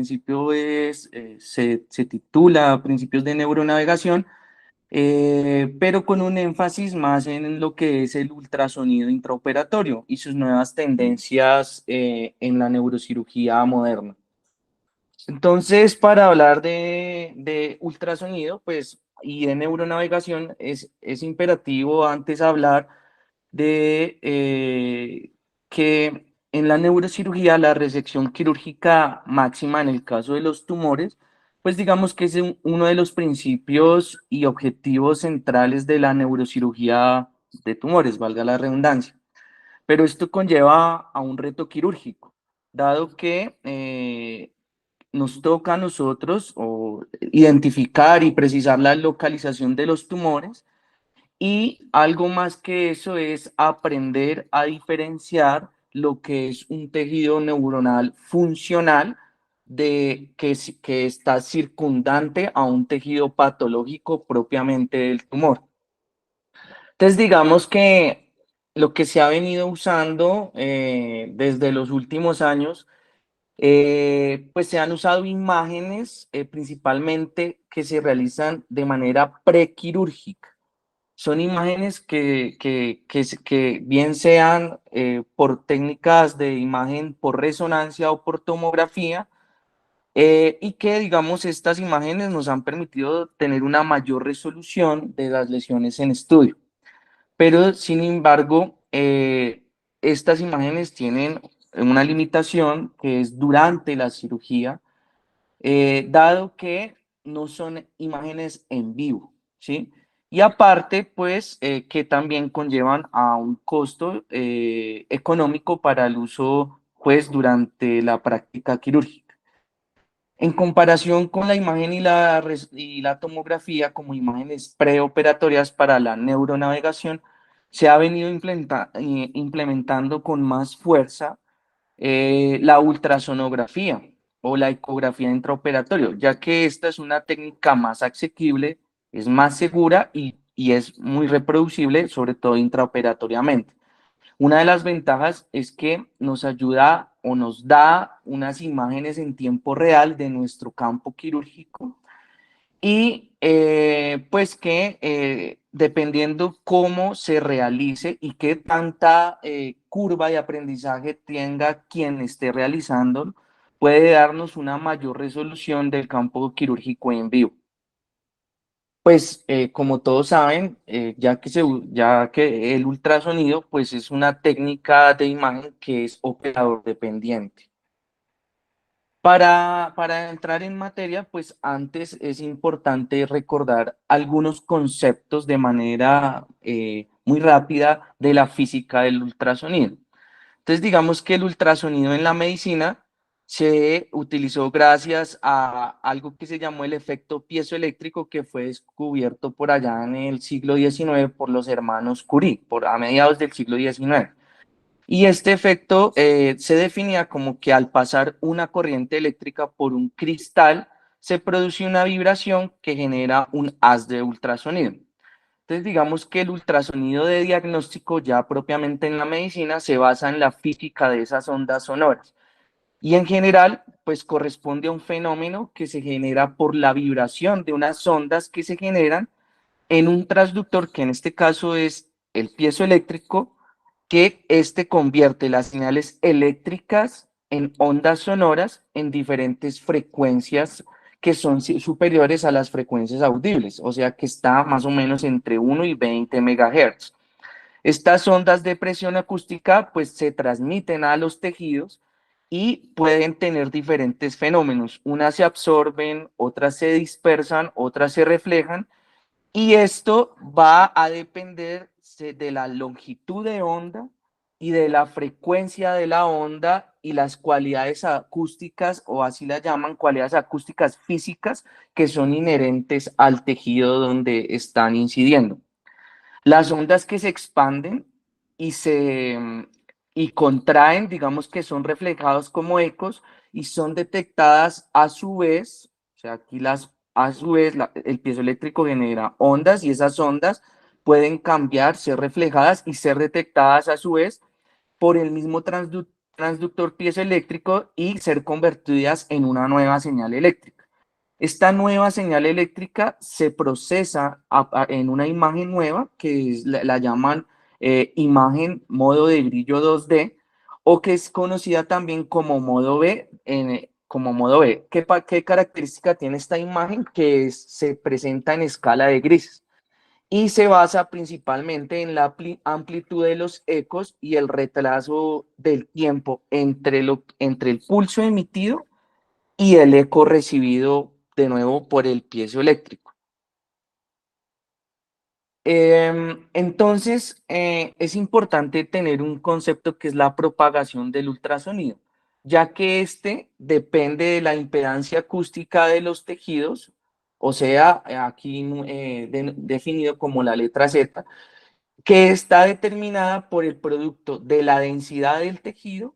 principio se titula Principios de Neuronavegación, pero con un énfasis más en lo que es el ultrasonido intraoperatorio y sus nuevas tendencias en la neurocirugía moderna. Entonces, para hablar de ultrasonido, pues, y de neuronavegación, es imperativo antes hablar de que en la neurocirugía la resección quirúrgica máxima en el caso de los tumores, pues digamos que es uno de los principios y objetivos centrales de la neurocirugía de tumores, valga la redundancia. Pero esto conlleva a un reto quirúrgico, dado que nos toca a nosotros identificar y precisar la localización de los tumores y algo más que eso es aprender a diferenciar lo que es un tejido neuronal funcional que está circundante a un tejido patológico propiamente del tumor. Entonces, digamos que lo que se ha venido usando desde los últimos años, pues se han usado imágenes principalmente que se realizan de manera prequirúrgica. Son imágenes que bien sean por técnicas de imagen por resonancia o por tomografía, y que, digamos, estas imágenes nos han permitido tener una mayor resolución de las lesiones en estudio. Pero, sin embargo, estas imágenes tienen una limitación que es durante la cirugía, dado que no son imágenes en vivo, ¿sí? Y aparte, pues, que también conllevan a un costo económico para el uso, pues, durante la práctica quirúrgica. En comparación con la imagen y la tomografía como imágenes preoperatorias para la neuronavegación, se ha venido implementando con más fuerza la ultrasonografía o la ecografía intraoperatorio, ya que esta es una técnica más asequible, es más segura y es muy reproducible, sobre todo intraoperatoriamente. Una de las ventajas es que nos ayuda o nos da unas imágenes en tiempo real de nuestro campo quirúrgico y pues que dependiendo cómo se realice y qué tanta curva de aprendizaje tenga quien esté realizando, puede darnos una mayor resolución del campo quirúrgico en vivo. Pues como todos saben, ya que el ultrasonido pues es una técnica de imagen que es operador dependiente. Para entrar en materia, pues antes es importante recordar algunos conceptos de manera muy rápida de la física del ultrasonido. Entonces, digamos que el ultrasonido en la medicina se utilizó gracias a algo que se llamó el efecto piezoeléctrico, que fue descubierto por allá en el siglo XIX por los hermanos Curie, a mediados del siglo XIX. Y este efecto se definía como que al pasar una corriente eléctrica por un cristal, se produce una vibración que genera un haz de ultrasonido. Entonces, digamos que el ultrasonido de diagnóstico ya propiamente en la medicina se basa en la física de esas ondas sonoras. Y en general, pues corresponde a un fenómeno que se genera por la vibración de unas ondas que se generan en un transductor, que en este caso es el piezoeléctrico, que este convierte las señales eléctricas en ondas sonoras en diferentes frecuencias que son superiores a las frecuencias audibles, o sea que está más o menos entre 1 y 20 megahertz. Estas ondas de presión acústica pues se transmiten a los tejidos y pueden tener diferentes fenómenos. Unas se absorben, otras se dispersan, otras se reflejan, y esto va a depender de la longitud de onda y de la frecuencia de la onda y las cualidades acústicas, o así las llaman, cualidades acústicas físicas que son inherentes al tejido donde están incidiendo. Las ondas que se expanden y y contraen, digamos que son reflejados como ecos y son detectadas a su vez, o sea, a su vez el piezoeléctrico genera ondas y esas ondas pueden cambiar, ser reflejadas y ser detectadas a su vez por el mismo transductor piezoeléctrico y ser convertidas en una nueva señal eléctrica. Esta nueva señal eléctrica se procesa en una imagen nueva que la llaman imagen modo de brillo 2D o que es conocida también como modo B. Como modo B. ¿Qué característica tiene esta imagen? Que se presenta en escala de grises y se basa principalmente en la amplitud de los ecos y el retraso del tiempo entre el pulso emitido y el eco recibido de nuevo por el piezoeléctrico. Entonces, es importante tener un concepto que es la propagación del ultrasonido, ya que este depende de la impedancia acústica de los tejidos, o sea, aquí definido como la letra Z, que está determinada por el producto de la densidad del tejido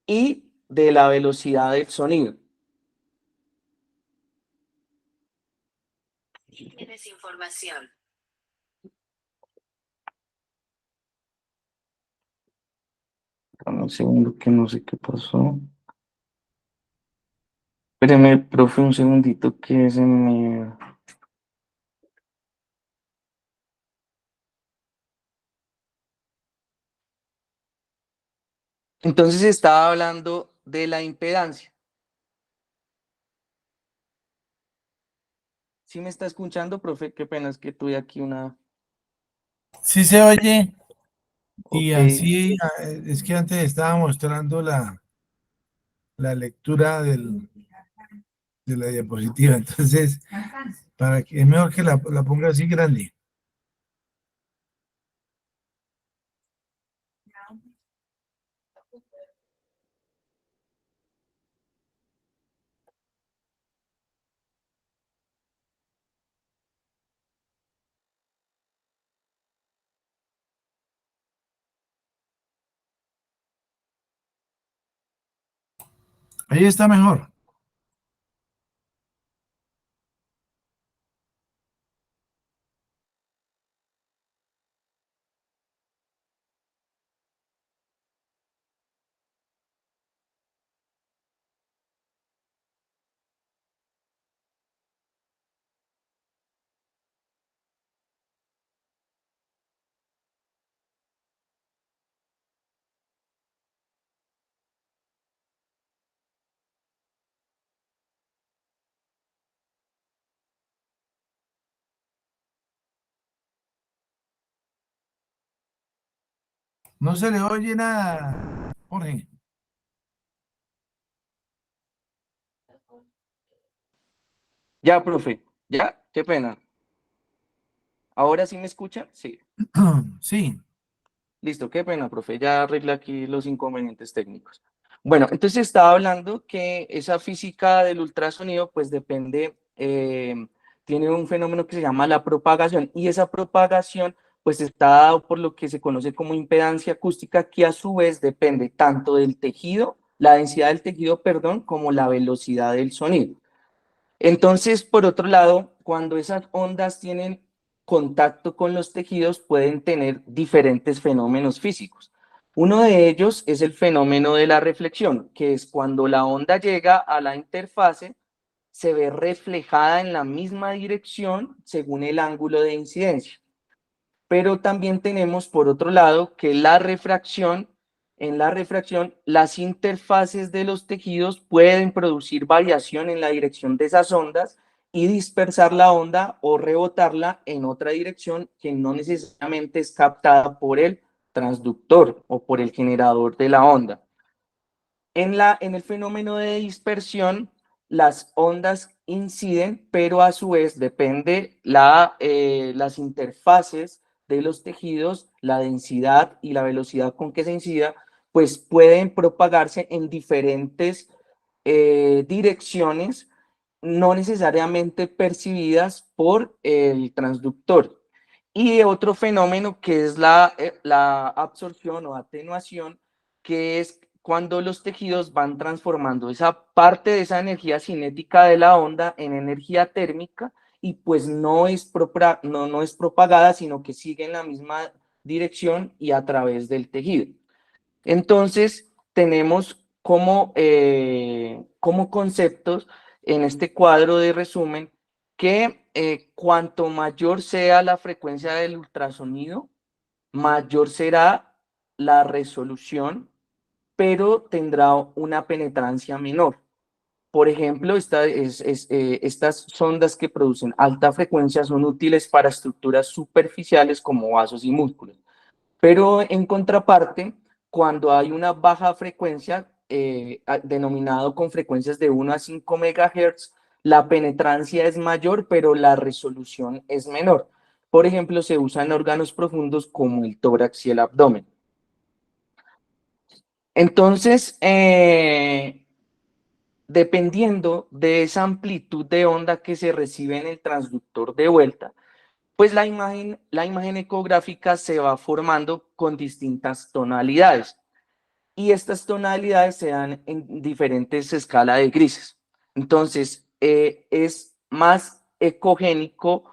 y de la velocidad del sonido. Tienes información. Dame un segundo que no sé qué pasó. Espéreme, profe, un segundito que se me... Entonces estaba hablando de la impedancia. ¿Sí me está escuchando, profe? Qué pena, es que tuve aquí una... Sí se oye, y Ok. así es que antes estaba mostrando la lectura de la diapositiva, entonces para que es mejor que la ponga así grande. Ahí está mejor. No se le oye nada, Jorge. Ya, profe. Ya, qué pena. ¿Ahora sí me escucha? Sí. Sí, Listo, qué pena, profe. Ya arreglé aquí los inconvenientes técnicos. Bueno, entonces estaba hablando que esa física del ultrasonido, pues depende, tiene un fenómeno que se llama la propagación, y esa propagación, pues está dado por lo que se conoce como impedancia acústica, que a su vez depende tanto del tejido, la densidad del tejido, perdón, como la velocidad del sonido. Entonces, por otro lado, cuando esas ondas tienen contacto con los tejidos, pueden tener diferentes fenómenos físicos. Uno de ellos es el fenómeno de la reflexión, que es cuando la onda llega a la interfase, se ve reflejada en la misma dirección según el ángulo de incidencia. Pero también tenemos, por otro lado, que la refracción, en la refracción, las interfaces de los tejidos pueden producir variación en la dirección de esas ondas y dispersar la onda o rebotarla en otra dirección que no necesariamente es captada por el transductor o por el generador de la onda. En el fenómeno de dispersión, las ondas inciden, pero a su vez depende las interfaces de los tejidos, la densidad y la velocidad con que se incida, pues pueden propagarse en diferentes direcciones, no necesariamente percibidas por el transductor. Y otro fenómeno que es la absorción o atenuación, que es cuando los tejidos van transformando esa parte de esa energía cinética de la onda en energía térmica y pues no es propagada, sino que sigue en la misma dirección y a través del tejido. Entonces, tenemos como, como conceptos en este cuadro de resumen que cuanto mayor sea la frecuencia del ultrasonido, mayor será la resolución, pero tendrá una penetrancia menor. Por ejemplo, estas sondas que producen alta frecuencia son útiles para estructuras superficiales como vasos y músculos. Pero en contraparte, cuando hay una baja frecuencia, denominado con frecuencias de 1 a 5 MHz, la penetrancia es mayor, pero la resolución es menor. Por ejemplo, se usan órganos profundos como el tórax y el abdomen. Entonces, dependiendo de esa amplitud de onda que se recibe en el transductor de vuelta, pues la imagen ecográfica se va formando con distintas tonalidades. Y estas tonalidades se dan en diferentes escalas de grises. Entonces, es más ecogénico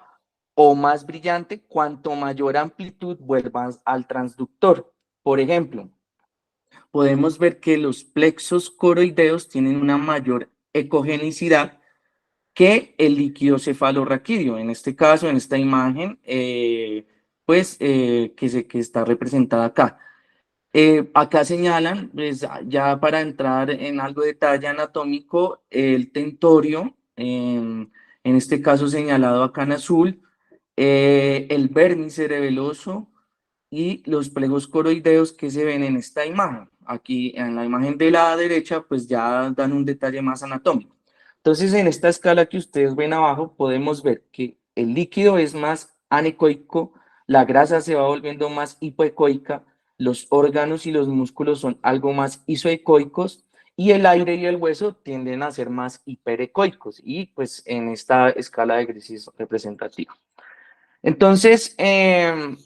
o más brillante cuanto mayor amplitud vuelvas al transductor. Por ejemplo, podemos ver que los plexos coroideos tienen una mayor ecogenicidad que el líquido cefalorraquídeo. En este caso, en esta imagen, que está representada acá. Acá señalan, pues, ya para entrar en algo de detalle anatómico, el tentorio, en este caso señalado acá en azul, el vérnice cerebeloso y los plegos coroideos que se ven en esta imagen. Aquí en la imagen de la derecha, pues ya dan un detalle más anatómico. Entonces, en esta escala que ustedes ven abajo, podemos ver que el líquido es más anecoico, la grasa se va volviendo más hipoecoica, los órganos y los músculos son algo más isoecoicos y el aire y el hueso tienden a ser más hiperecoicos y pues en esta escala de grises representativa. Entonces, en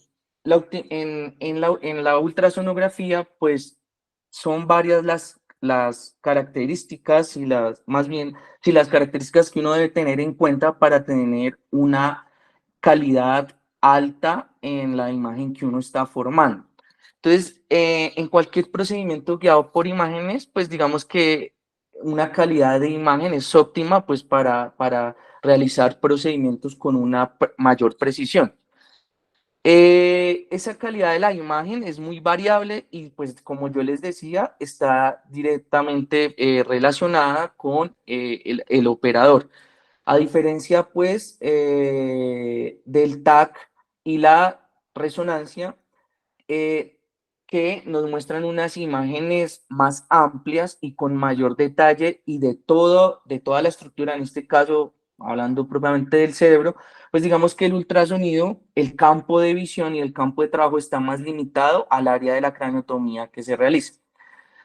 la ultrasonografía, pues son varias las características y más bien, sí, las características que uno debe tener en cuenta para tener una calidad alta en la imagen que uno está formando. Entonces, en cualquier procedimiento guiado por imágenes, pues digamos que una calidad de imagen es óptima pues para realizar procedimientos con una mayor precisión. Esa calidad de la imagen es muy variable y pues como yo les decía, está directamente relacionada con el operador. A diferencia pues del TAC y la resonancia, eh, que nos muestran unas imágenes más amplias y con mayor detalle y de toda la estructura, en este caso, hablando propiamente del cerebro, pues digamos que el ultrasonido, el campo de visión y el campo de trabajo está más limitado al área de la craniotomía que se realiza.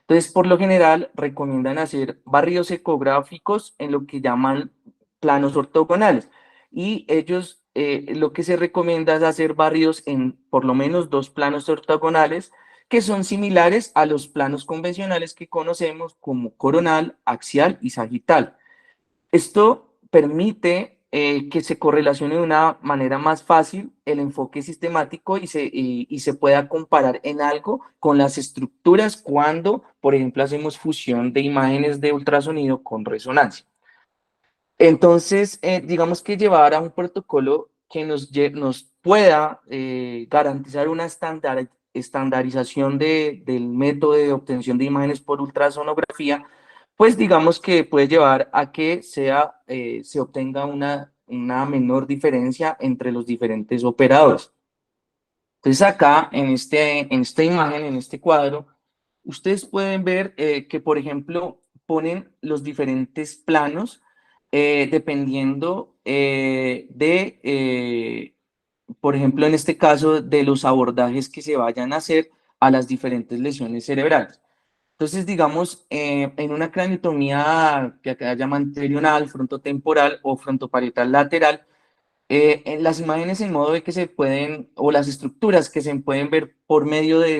Entonces, por lo general, recomiendan hacer barridos ecográficos en lo que llaman planos ortogonales. Y ellos, lo que se recomienda es hacer barridos en por lo menos 2 planos ortogonales que son similares a los planos convencionales que conocemos como coronal, axial y sagital. Esto permite que se correlacione de una manera más fácil el enfoque sistemático y se pueda comparar en algo con las estructuras cuando, por ejemplo, hacemos fusión de imágenes de ultrasonido con resonancia. Entonces, digamos que llevar a un protocolo que nos pueda garantizar una estandarización del método de obtención de imágenes por ultrasonografía, pues digamos que puede llevar a que se obtenga una menor diferencia entre los diferentes operadores. Entonces acá, en esta imagen, en este cuadro, ustedes pueden ver que, por ejemplo, ponen los diferentes planos dependiendo por ejemplo, en este caso, de los abordajes que se vayan a hacer a las diferentes lesiones cerebrales. Entonces, digamos, en una craniotomía que acá llaman anterional, frontotemporal o frontoparietal lateral, en las imágenes en modo de que se pueden, o las estructuras que se pueden ver por medio de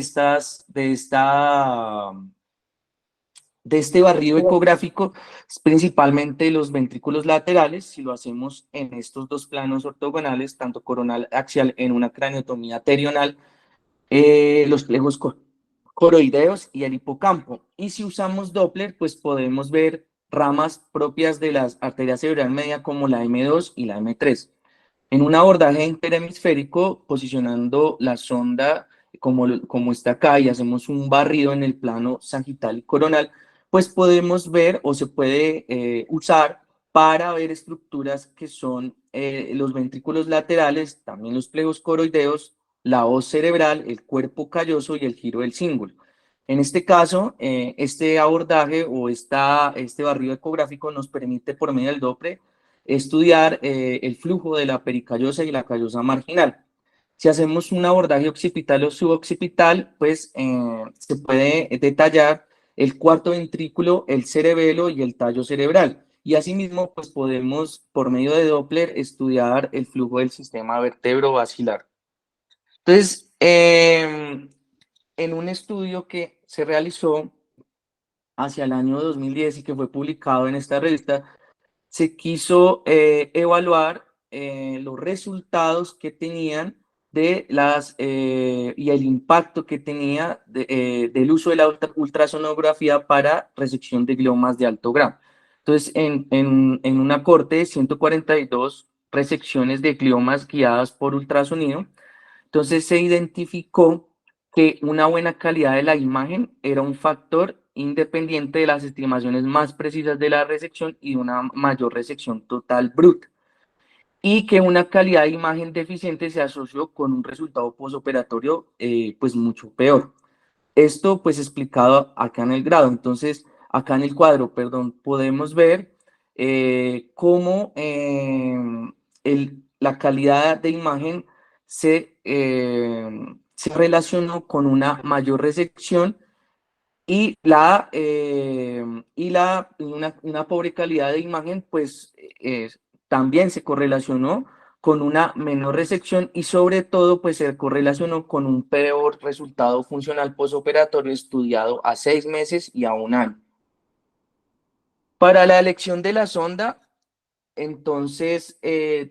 este barrido ecográfico, principalmente los ventrículos laterales, si lo hacemos en estos 2 planos ortogonales, tanto coronal axial en una craniotomía terional, los plegos coroideos y el hipocampo. Y si usamos Doppler, pues podemos ver ramas propias de las arterias cerebral media como la M2 y la M3. En un abordaje interhemisférico, posicionando la sonda como está acá y hacemos un barrido en el plano sagital y coronal, pues podemos ver o se puede usar para ver estructuras que son los ventrículos laterales, también los pliegues coroideos, la hoz cerebral, el cuerpo calloso y el giro del cíngulo. En este caso, este abordaje o este barrido ecográfico nos permite por medio del Doppler estudiar el flujo de la pericallosa y la callosa marginal. Si hacemos un abordaje occipital o suboccipital, pues se puede detallar el cuarto ventrículo, el cerebelo y el tallo cerebral. Y asimismo, pues podemos, por medio de Doppler, estudiar el flujo del sistema vertebrovascular. Entonces, en un estudio que se realizó hacia el año 2010 y que fue publicado en esta revista, se quiso evaluar los resultados que tenían y el impacto que tenía del uso de la ultrasonografía para resección de gliomas de alto grado. Entonces, en una corte de 142 resecciones de gliomas guiadas por ultrasonido, entonces se identificó que una buena calidad de la imagen era un factor independiente de las estimaciones más precisas de la resección y de una mayor resección total bruta, y que una calidad de imagen deficiente se asoció con un resultado posoperatorio pues mucho peor. Esto pues explicado acá en el grado. Entonces, acá en el cuadro, perdón, podemos ver cómo la calidad de imagen se relacionó con una mayor resección y una pobre calidad de imagen, pues también se correlacionó con una menor resección y sobre todo, pues se correlacionó con un peor resultado funcional posoperatorio estudiado a 6 meses y a 1 año. Para la elección de la sonda, entonces,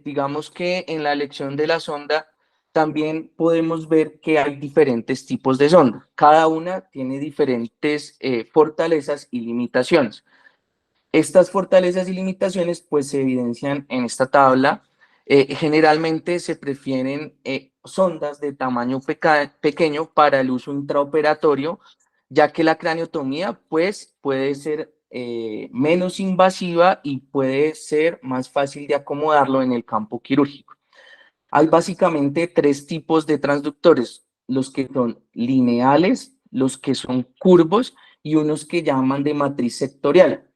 digamos que en la elección de la sonda también podemos ver que hay diferentes tipos de sonda. Cada una tiene diferentes fortalezas y limitaciones. Estas fortalezas y limitaciones pues se evidencian en esta tabla. Generalmente se prefieren sondas de tamaño pequeño para el uso intraoperatorio, ya que la craniotomía pues puede ser menos invasiva y puede ser más fácil de acomodarlo en el campo quirúrgico. Hay básicamente 3 tipos de transductores: los que son lineales, los que son curvos y unos que llaman de matriz sectorial.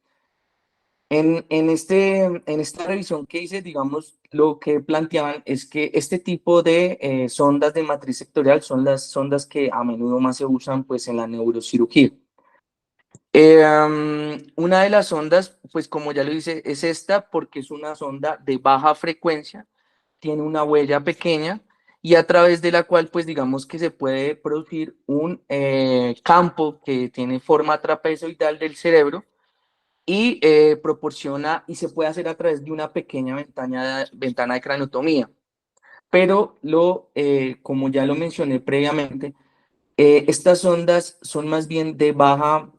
En esta revisión que hice, digamos, lo que planteaban es que este tipo de sondas de matriz sectorial son las sondas que a menudo más se usan pues, en la neurocirugía. Una de las sondas, pues como ya lo dice, es esta porque es una sonda de baja frecuencia, tiene una huella pequeña y a través de la cual, pues digamos que se puede producir un campo que tiene forma trapezoidal del cerebro y proporciona y se puede hacer a través de una pequeña ventana de craniotomía. Pero como ya lo mencioné previamente, estas ondas son más bien de baja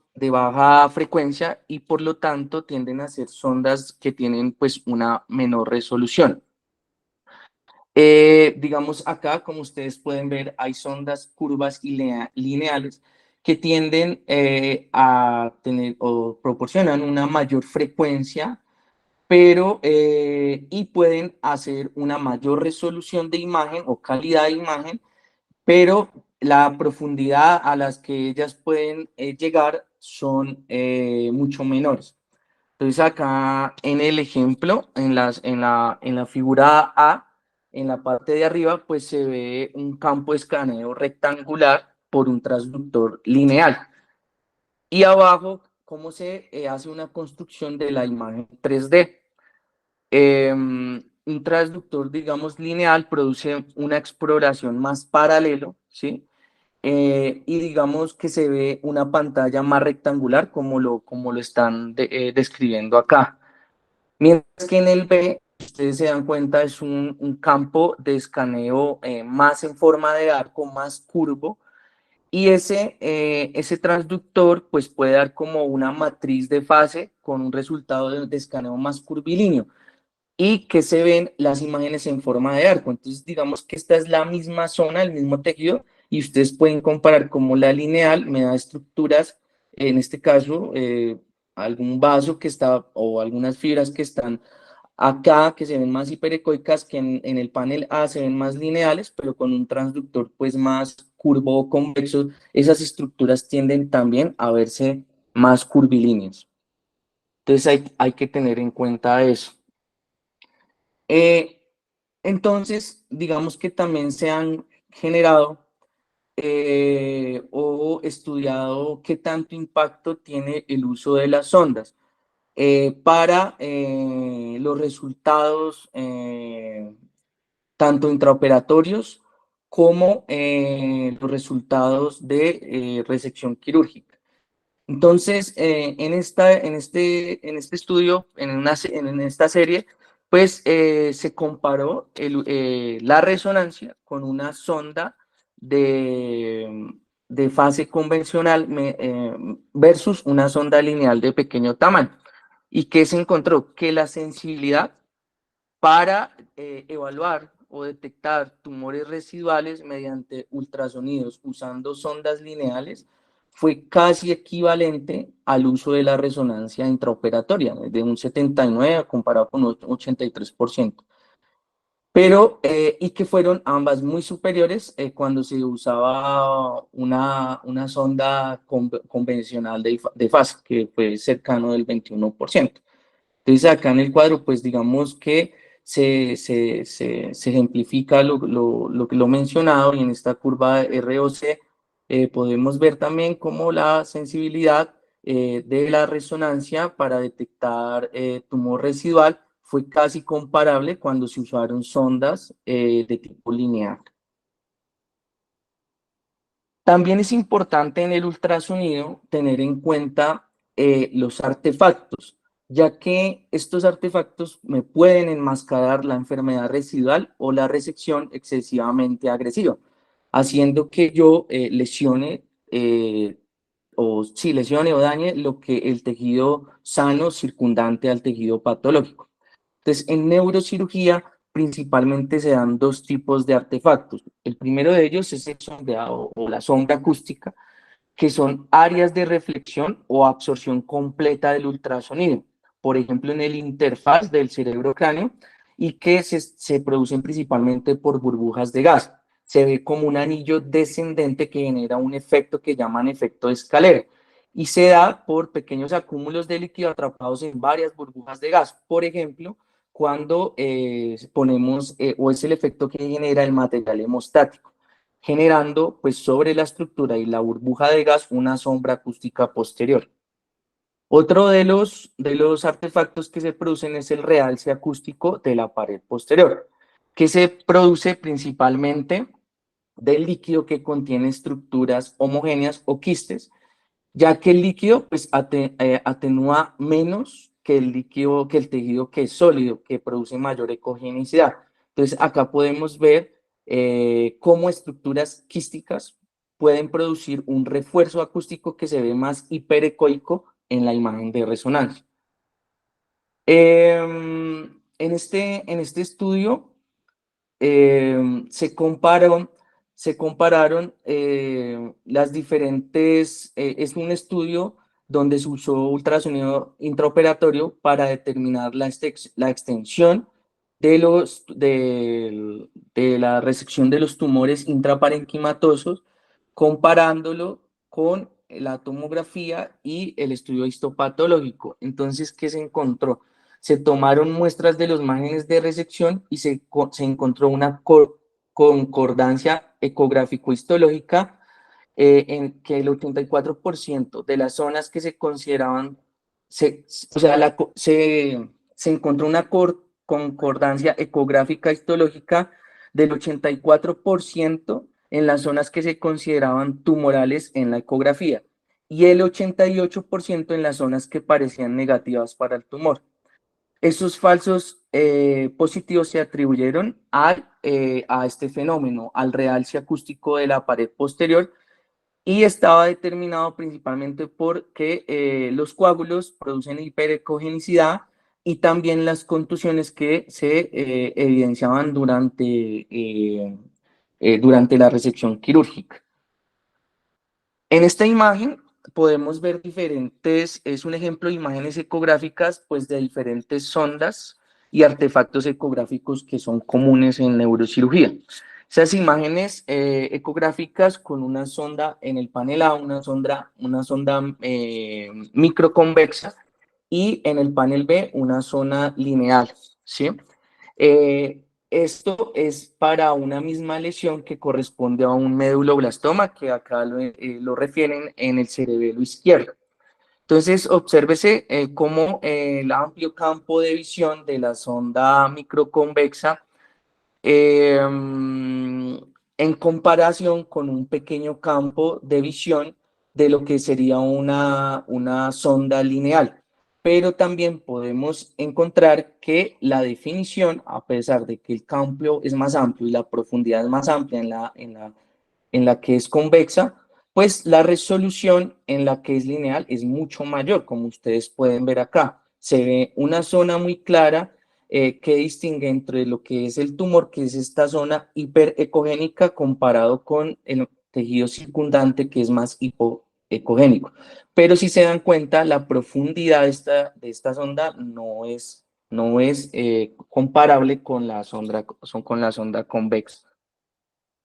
frecuencia y por lo tanto tienden a ser sondas que tienen pues una menor resolución. Digamos acá, como ustedes pueden ver, hay sondas curvas y lineales que tienden a tener o proporcionan una mayor frecuencia, pero y pueden hacer una mayor resolución de imagen o calidad de imagen, pero la profundidad a las que ellas pueden llegar son mucho menores. Entonces acá en el ejemplo, en la figura A, en la parte de arriba, pues se ve un campo de escaneo rectangular por un transductor lineal. Y abajo, cómo se hace una construcción de la imagen 3D. Un transductor, digamos, lineal produce una exploración más paralelo, ¿sí? Y digamos que se ve una pantalla más rectangular como lo están describiendo acá. Mientras que en el B, ustedes se dan cuenta, es un campo de escaneo más en forma de arco, más curvo, Y ese transductor pues puede dar como una matriz de fase con un resultado de escaneo más curvilíneo y que se ven las imágenes en forma de arco. Entonces, digamos que esta es la misma zona, el mismo tejido, y ustedes pueden comparar cómo la lineal me da estructuras, en este caso, algún vaso que está, o algunas fibras que están acá, que se ven más hiperecoicas, que en el panel A se ven más lineales, pero con un transductor pues más curvo o convexo, esas estructuras tienden también a verse más curvilíneas. Entonces hay que tener en cuenta eso. Eh, entonces, digamos que también se han generado o estudiado qué tanto impacto tiene el uso de las sondas para los resultados tanto intraoperatorios como los resultados de resección quirúrgica. Entonces, en este estudio, en esta serie, pues se comparó la resonancia con una sonda de fase convencional versus una sonda lineal de pequeño tamaño. ¿Y qué se encontró? Que la sensibilidad para evaluar o detectar tumores residuales mediante ultrasonidos usando sondas lineales fue casi equivalente al uso de la resonancia intraoperatoria, de un 79 comparado con un 83%. Pero, y que fueron ambas muy superiores cuando se usaba una sonda convencional de fase, que fue cercano del 21%. Entonces, acá en el cuadro, pues digamos que se ejemplifica lo que lo mencionado, y en esta curva de ROC podemos ver también cómo la sensibilidad de la resonancia para detectar tumor residual fue casi comparable cuando se usaron sondas de tipo lineal. También es importante en el ultrasonido tener en cuenta los artefactos, ya que estos artefactos me pueden enmascarar la enfermedad residual o la resección excesivamente agresiva, haciendo que yo lesione lesione o dañe lo que el tejido sano circundante al tejido patológico. Entonces, en neurocirugía principalmente se dan dos tipos de artefactos. El primero de ellos es el sombreado o la sombra acústica, que son áreas de reflexión o absorción completa del ultrasonido, por ejemplo, en el interfaz del cerebro-cráneo, y que se producen principalmente por burbujas de gas. Se ve como un anillo descendente que genera un efecto que llaman efecto de escalera, y se da por pequeños acúmulos de líquido atrapados en varias burbujas de gas. Por ejemplo, cuando ponemos, o es el efecto que genera el material hemostático, generando pues sobre la estructura y la burbuja de gas una sombra acústica posterior. Otro de los artefactos que se producen es el realce acústico de la pared posterior, que se produce principalmente del líquido que contiene estructuras homogéneas o quistes, ya que el líquido pues atenúa menos que el líquido, que el tejido que es sólido, que produce mayor ecogenicidad. Entonces acá podemos ver cómo estructuras quísticas pueden producir un refuerzo acústico que se ve más hiperecoico en la imagen de resonancia. En este estudio se compararon las diferentes, es un estudio donde se usó ultrasonido intraoperatorio para determinar la extensión de la resección de los tumores intraparenquimatosos, comparándolo con la tomografía y el estudio histopatológico. Entonces, ¿qué se encontró? Se tomaron muestras de los márgenes de resección y se encontró una concordancia ecográfico-histológica en que el 84% de las zonas que se consideraban, o sea, se encontró una concordancia ecográfica histológica del 84% en las zonas que se consideraban tumorales en la ecografía y el 88% en las zonas que parecían negativas para el tumor. Esos falsos positivos se atribuyeron a este fenómeno, al realce acústico de la pared posterior, y estaba determinado principalmente porque los coágulos producen hiperecogenicidad y también las contusiones que se evidenciaban durante la resección quirúrgica. En esta imagen podemos ver diferentes, es un ejemplo de imágenes ecográficas, pues de diferentes sondas y artefactos ecográficos que son comunes en neurocirugía. Esas imágenes ecográficas con una sonda en el panel A, una sonda microconvexa, y en el panel B una zona lineal, ¿sí? Eh, Esto es para una misma lesión que corresponde a un meduloblastoma, que acá lo refieren en el cerebelo izquierdo. Entonces, obsérvese cómo el amplio campo de visión de la sonda microconvexa en comparación con un pequeño campo de visión de lo que sería una sonda lineal. Pero también podemos encontrar que la definición, a pesar de que el campo es más amplio y la profundidad es más amplia en la que es convexa, pues la resolución en la que es lineal es mucho mayor, como ustedes pueden ver acá. Se ve una zona muy clara que distingue entre lo que es el tumor, que es esta zona hiperecogénica, comparado con el tejido circundante, que es más hipoecogénico. Pero si se dan cuenta, la profundidad de esta sonda no es comparable con la sonda convexa.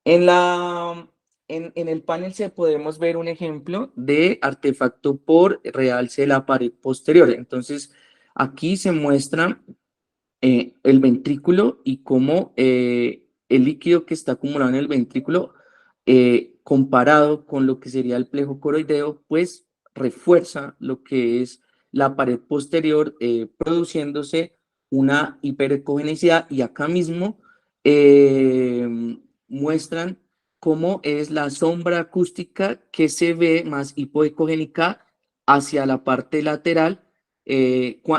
En, la, en el panel C podemos ver un ejemplo de artefacto por realce de la pared posterior. Entonces, aquí se muestra el ventrículo y cómo el líquido que está acumulado en el ventrículo, comparado con lo que sería el plejo coroideo, pues refuerza lo que es la pared posterior, produciéndose una hiperecogenicidad. Y acá mismo muestran cómo es la sombra acústica que se ve más hipoecogénica hacia la parte lateral,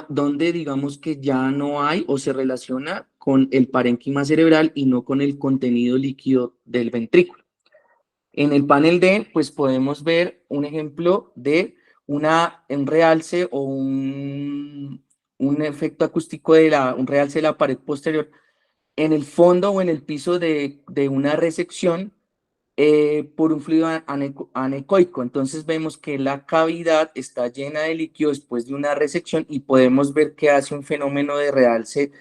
donde digamos que ya no hay o se relaciona con el parénquima cerebral y no con el contenido líquido del ventrículo. En el panel D, pues podemos ver un ejemplo de un realce o un efecto acústico un realce de la pared posterior en el fondo o en el piso de una resección por un fluido anecoico. Entonces vemos que la cavidad está llena de líquido después de una resección y podemos ver que hace un fenómeno de realce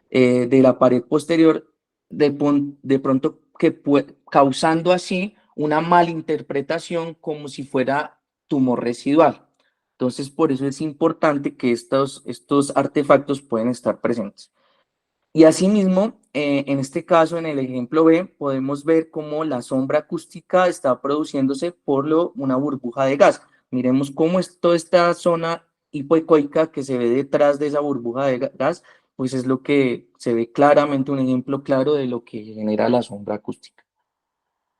de la pared posterior de pronto causando así una malinterpretación como si fuera tumor residual. Entonces, por eso es importante que estos artefactos pueden estar presentes. Y asimismo, en este caso, en el ejemplo B, podemos ver cómo la sombra acústica está produciéndose por una burbuja de gas. Miremos cómo es toda esta zona hipoecoica que se ve detrás de esa burbuja de gas, pues es lo que se ve claramente, un ejemplo claro de lo que genera la sombra acústica.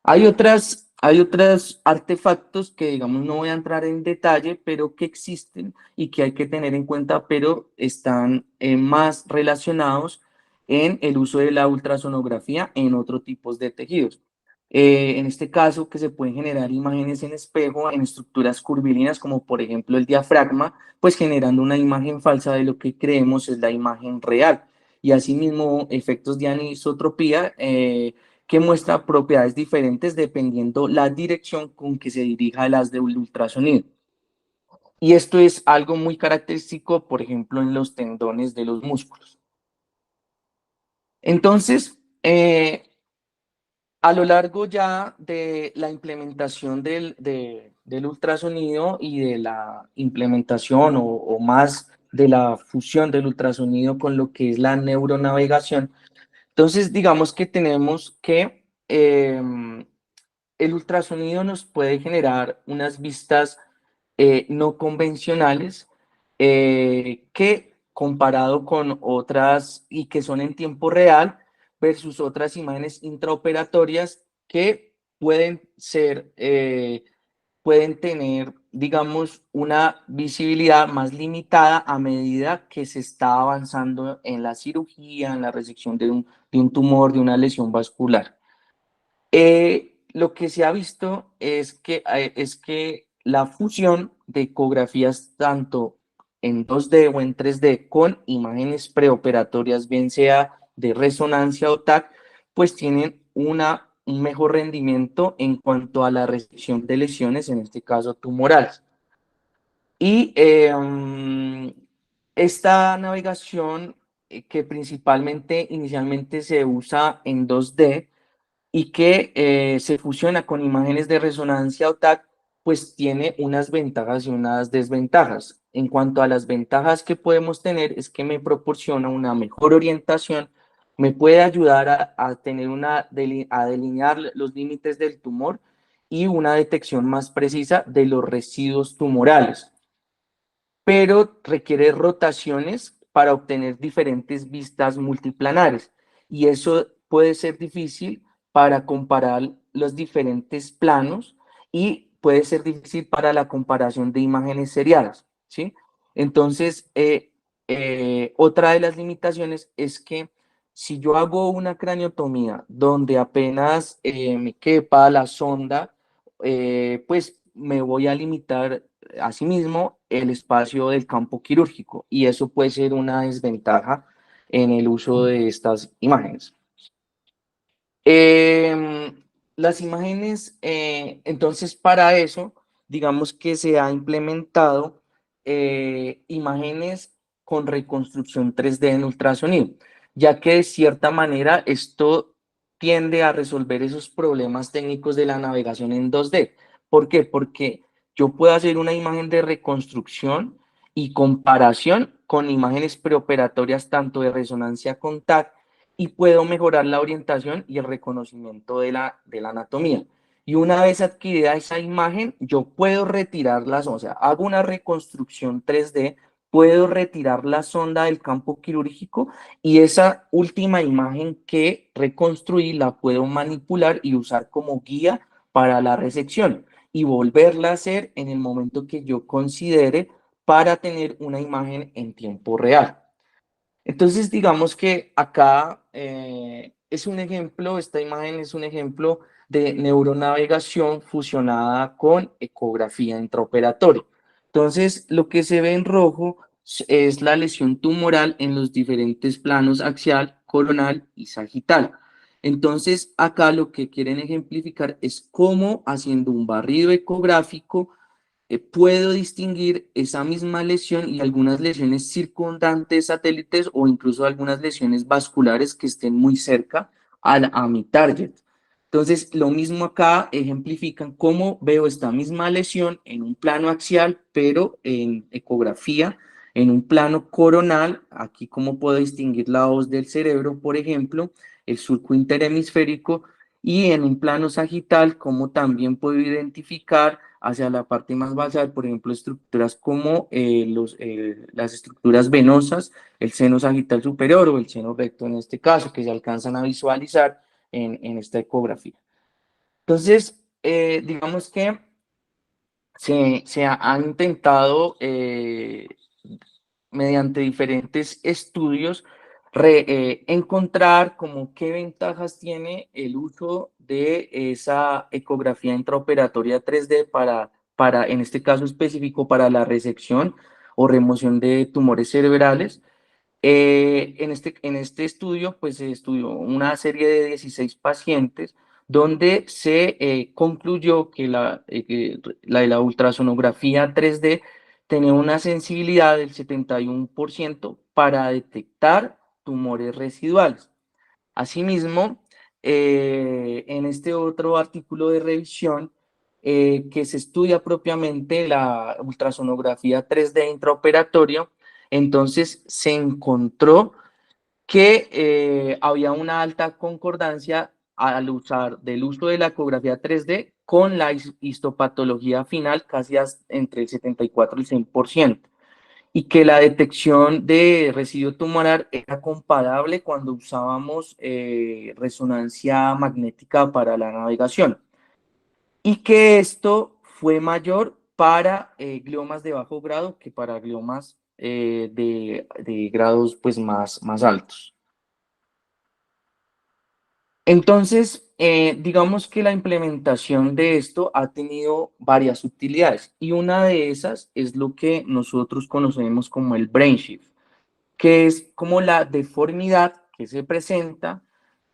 Hay otros artefactos que, digamos, no voy a entrar en detalle, pero que existen y que hay que tener en cuenta, pero están más relacionados en el uso de la ultrasonografía en otros tipos de tejidos. En este caso, que se pueden generar imágenes en espejo en estructuras curvilíneas, como por ejemplo el diafragma, pues generando una imagen falsa de lo que creemos es la imagen real. Y asimismo, efectos de anisotropía, que muestra propiedades diferentes dependiendo la dirección con que se dirija el haz del ultrasonido. Y esto es algo muy característico, por ejemplo, en los tendones de los músculos. Entonces, a lo largo ya de la implementación del ultrasonido y de la implementación o más de la fusión del ultrasonido con lo que es la neuronavegación, entonces digamos que tenemos que el ultrasonido nos puede generar unas vistas no convencionales, que comparado con otras y que son en tiempo real versus otras imágenes intraoperatorias que pueden tener, digamos, una visibilidad más limitada a medida que se está avanzando en la cirugía, en la resección de un tumor, de una lesión vascular. lo que se ha visto es que la fusión de ecografías tanto en 2D o en 3D con imágenes preoperatorias, bien sea de resonancia o TAC, pues tienen un mejor rendimiento en cuanto a la resección de lesiones, en este caso tumorales. Y esta navegación que principalmente inicialmente se usa en 2D, y que se fusiona con imágenes de resonancia o TAC, pues tiene unas ventajas y unas desventajas. En cuanto a las ventajas que podemos tener, es que me proporciona una mejor orientación, me puede ayudar a tener a delinear los límites del tumor y una detección más precisa de los residuos tumorales, pero requiere rotaciones para obtener diferentes vistas multiplanares, y eso puede ser difícil para comparar los diferentes planos y puede ser difícil para la comparación de imágenes seriadas, ¿sí? Entonces, otra de las limitaciones es que si yo hago una craniotomía donde apenas me quepa la sonda, pues me voy a limitar asimismo el espacio del campo quirúrgico, y eso puede ser una desventaja en el uso de estas imágenes. Las imágenes, entonces para eso, digamos que se ha implementado imágenes con reconstrucción 3D en ultrasonido, ya que de cierta manera esto tiende a resolver esos problemas técnicos de la navegación en 2D. ¿Por qué? Porque yo puedo hacer una imagen de reconstrucción y comparación con imágenes preoperatorias tanto de resonancia con TAC, y puedo mejorar la orientación y el reconocimiento de la anatomía. Y una vez adquirida esa imagen, yo puedo retirarla, o sea, hago una reconstrucción 3D, puedo retirar la sonda del campo quirúrgico, y esa última imagen que reconstruí la puedo manipular y usar como guía para la resección y volverla a hacer en el momento que yo considere para tener una imagen en tiempo real. Entonces, digamos que acá es un ejemplo, esta imagen es un ejemplo de neuronavegación fusionada con ecografía intraoperatoria. Entonces, lo que se ve en rojo es la lesión tumoral en los diferentes planos axial, coronal y sagital. Entonces, acá lo que quieren ejemplificar es cómo, haciendo un barrido ecográfico, puedo distinguir esa misma lesión y algunas lesiones circundantes satélites, o incluso algunas lesiones vasculares que estén muy cerca a mi target. Entonces, lo mismo acá ejemplifican cómo veo esta misma lesión en un plano axial, pero en ecografía, en un plano coronal, aquí cómo puedo distinguir la hoz del cerebro, por ejemplo, el surco interhemisférico, y en un plano sagital, cómo también puedo identificar hacia la parte más basal, por ejemplo, estructuras como las estructuras venosas, el seno sagital superior o el seno recto en este caso, que se alcanzan a visualizar en esta ecografía. Entonces, digamos que se ha intentado, mediante diferentes estudios, encontrar como qué ventajas tiene el uso de esa ecografía intraoperatoria 3D en este caso específico, para la resección o remoción de tumores cerebrales. En este estudio, pues se estudió una serie de 16 pacientes donde se concluyó que la ultrasonografía 3D tenía una sensibilidad del 71% para detectar tumores residuales. Asimismo, en este otro artículo de revisión, que se estudia propiamente la ultrasonografía 3D intraoperatoria, entonces se encontró que había una alta concordancia al usar del uso de la ecografía 3D con la histopatología final, casi entre el 74 y el 100%, y que la detección de residuo tumoral era comparable cuando usábamos resonancia magnética para la navegación, y que esto fue mayor para gliomas de bajo grado que para gliomas de grados pues más altos. Entonces, digamos que la implementación de esto ha tenido varias utilidades y una de esas es lo que nosotros conocemos como el brain shift, que es como la deformidad que se presenta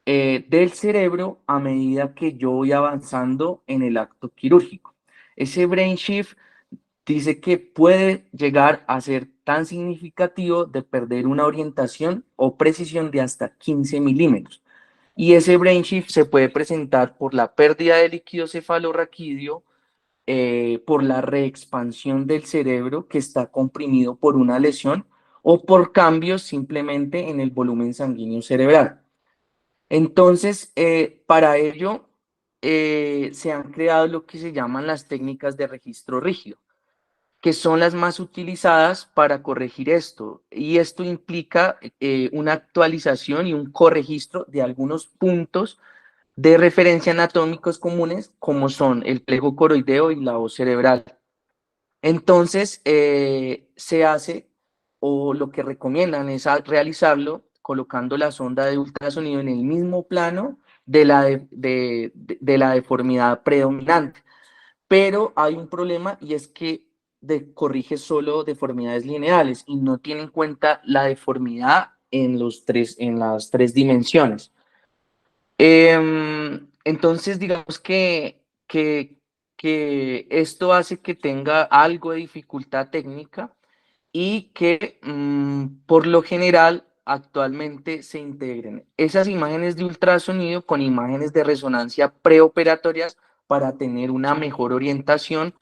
del cerebro a medida que yo voy avanzando en el acto quirúrgico. Ese brain shift dice que puede llegar a ser tan significativo de perder una orientación o precisión de hasta 15 milímetros. Y ese brain shift se puede presentar por la pérdida de líquido cefalorraquídeo, por la reexpansión del cerebro que está comprimido por una lesión o por cambios simplemente en el volumen sanguíneo cerebral. Entonces, para ello se han creado lo que se llaman las técnicas de registro rígido, que son las más utilizadas para corregir esto. Y esto implica una actualización y un corregistro de algunos puntos de referencia anatómicos comunes, como son el plejo coroideo y la hoz cerebral. Entonces, se hace, o lo que recomiendan es realizarlo colocando la sonda de ultrasonido en el mismo plano de la deformidad predominante. Pero hay un problema y es que corrige solo deformidades lineales y no tiene en cuenta la deformidad en las tres dimensiones. Entonces, digamos que esto hace que tenga algo de dificultad técnica y que por lo general actualmente se integren esas imágenes de ultrasonido con imágenes de resonancia preoperatorias para tener una mejor orientación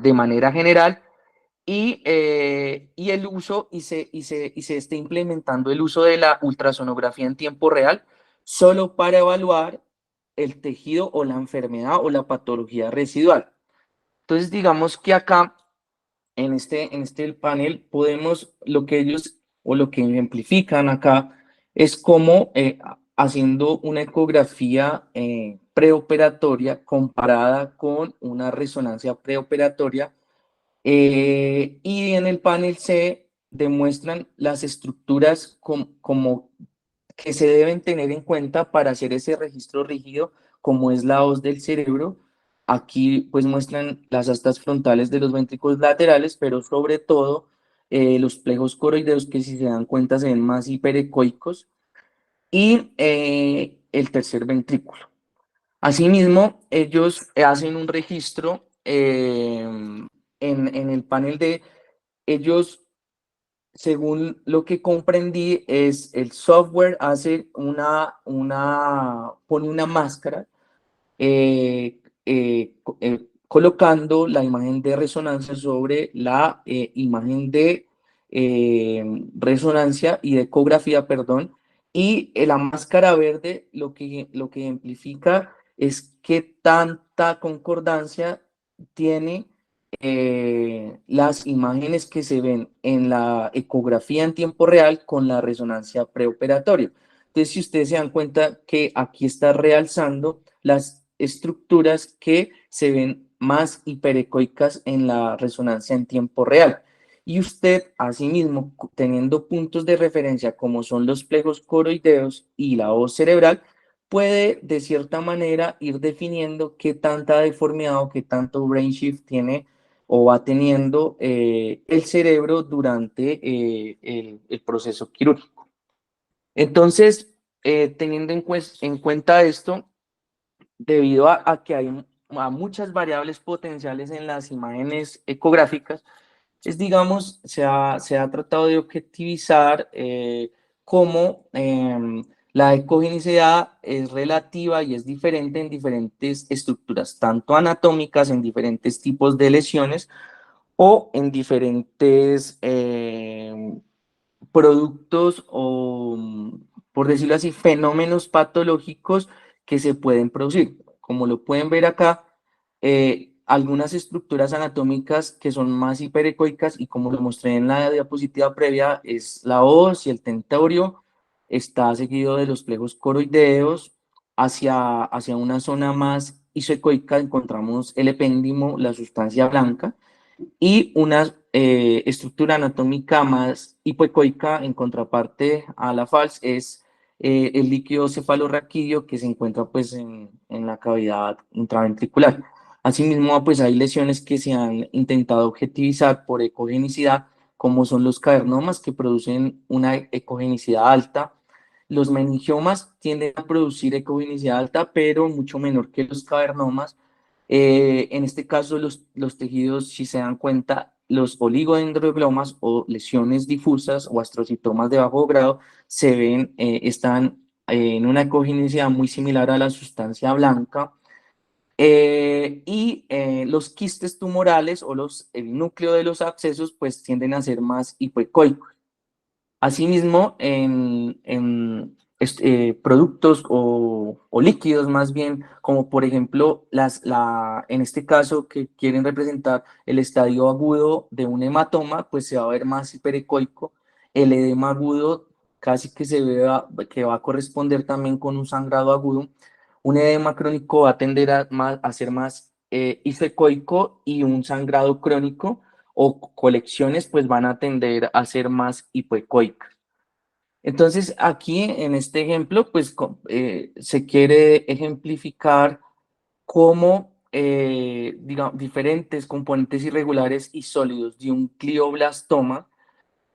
de manera general y el uso y se esté implementando el uso de la ultrasonografía en tiempo real solo para evaluar el tejido o la enfermedad o la patología residual. Entonces, digamos que acá en este panel podemos, lo que ellos o lo que ejemplifican acá es cómo haciendo una ecografía preoperatoria comparada con una resonancia preoperatoria y en el panel C demuestran las estructuras como que se deben tener en cuenta para hacer ese registro rígido, como es la hoz del cerebro. Aquí pues muestran las astas frontales de los ventrículos laterales, pero sobre todo los plejos coroideos, que si se dan cuenta se ven más hiperecoicos, y el tercer ventrículo. Asimismo, ellos hacen un registro en el panel de ellos, según lo que comprendí, es el software hace pone una máscara colocando la imagen de resonancia sobre la imagen de resonancia y de ecografía, perdón, y la máscara verde lo que ejemplifica es qué tanta concordancia tiene las imágenes que se ven en la ecografía en tiempo real con la resonancia preoperatoria. Entonces, si ustedes se dan cuenta que aquí está realzando las estructuras que se ven más hiperecoicas en la resonancia en tiempo real. Y usted, asimismo, teniendo puntos de referencia como son los plejos coroideos y la hoz cerebral, puede de cierta manera ir definiendo qué tanta deformidad o qué tanto brain shift tiene o va teniendo el cerebro durante el proceso quirúrgico. Entonces, teniendo en cuenta esto, debido a que hay a muchas variables potenciales en las imágenes ecográficas, es, digamos, se ha tratado de objetivizar cómo la ecogenicidad es relativa y es diferente en diferentes estructuras, tanto anatómicas, en diferentes tipos de lesiones o en diferentes productos o, por decirlo así, fenómenos patológicos que se pueden producir. Como lo pueden ver acá, algunas estructuras anatómicas que son más hiperecoicas y como lo mostré en la diapositiva previa, es la hoz y el tentorio, está seguido de los plejos coroideos, hacia una zona más isoecoica encontramos el epéndimo, la sustancia blanca, y una estructura anatómica más hipoecoica en contraparte a la FALS es el líquido cefalorraquídeo que se encuentra pues en la cavidad intraventricular. Asimismo, pues hay lesiones que se han intentado objetivizar por ecogenicidad, como son los cavernomas que producen una ecogenicidad alta. Los meningiomas tienden a producir ecogenicidad alta, pero mucho menor que los cavernomas. En este caso, los tejidos, si se dan cuenta, los oligodendroblomas o lesiones difusas o astrocitomas de bajo grado se ven, están en una ecogenicidad muy similar a la sustancia blanca. Los quistes tumorales o el núcleo de los abscesos pues tienden a ser más hipoecoicos. Asimismo, en productos o líquidos más bien, como por ejemplo, en este caso que quieren representar el estadio agudo de un hematoma, pues se va a ver más hiperecoico. El edema agudo casi que se ve que va a corresponder también con un sangrado agudo. Un edema crónico va a tender a ser más hipecoico, y un sangrado crónico o colecciones pues van a tender a ser más hipoecoicas. Entonces, aquí en este ejemplo, pues se quiere ejemplificar cómo digamos, diferentes componentes irregulares y sólidos de un glioblastoma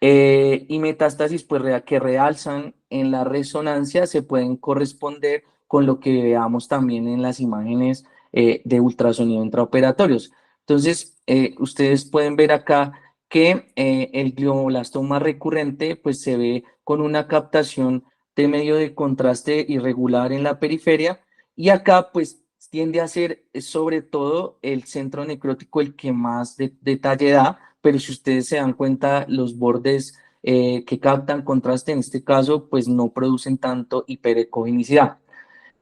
y metástasis pues, que realzan en la resonancia se pueden corresponder con lo que veamos también en las imágenes de ultrasonido intraoperatorios. Entonces, ustedes pueden ver acá que el glioblastoma recurrente pues, se ve con una captación de medio de contraste irregular en la periferia, y acá pues tiende a ser sobre todo el centro necrótico el que más detalle da, pero si ustedes se dan cuenta, los bordes que captan contraste en este caso, pues no producen tanto hiperecogenicidad.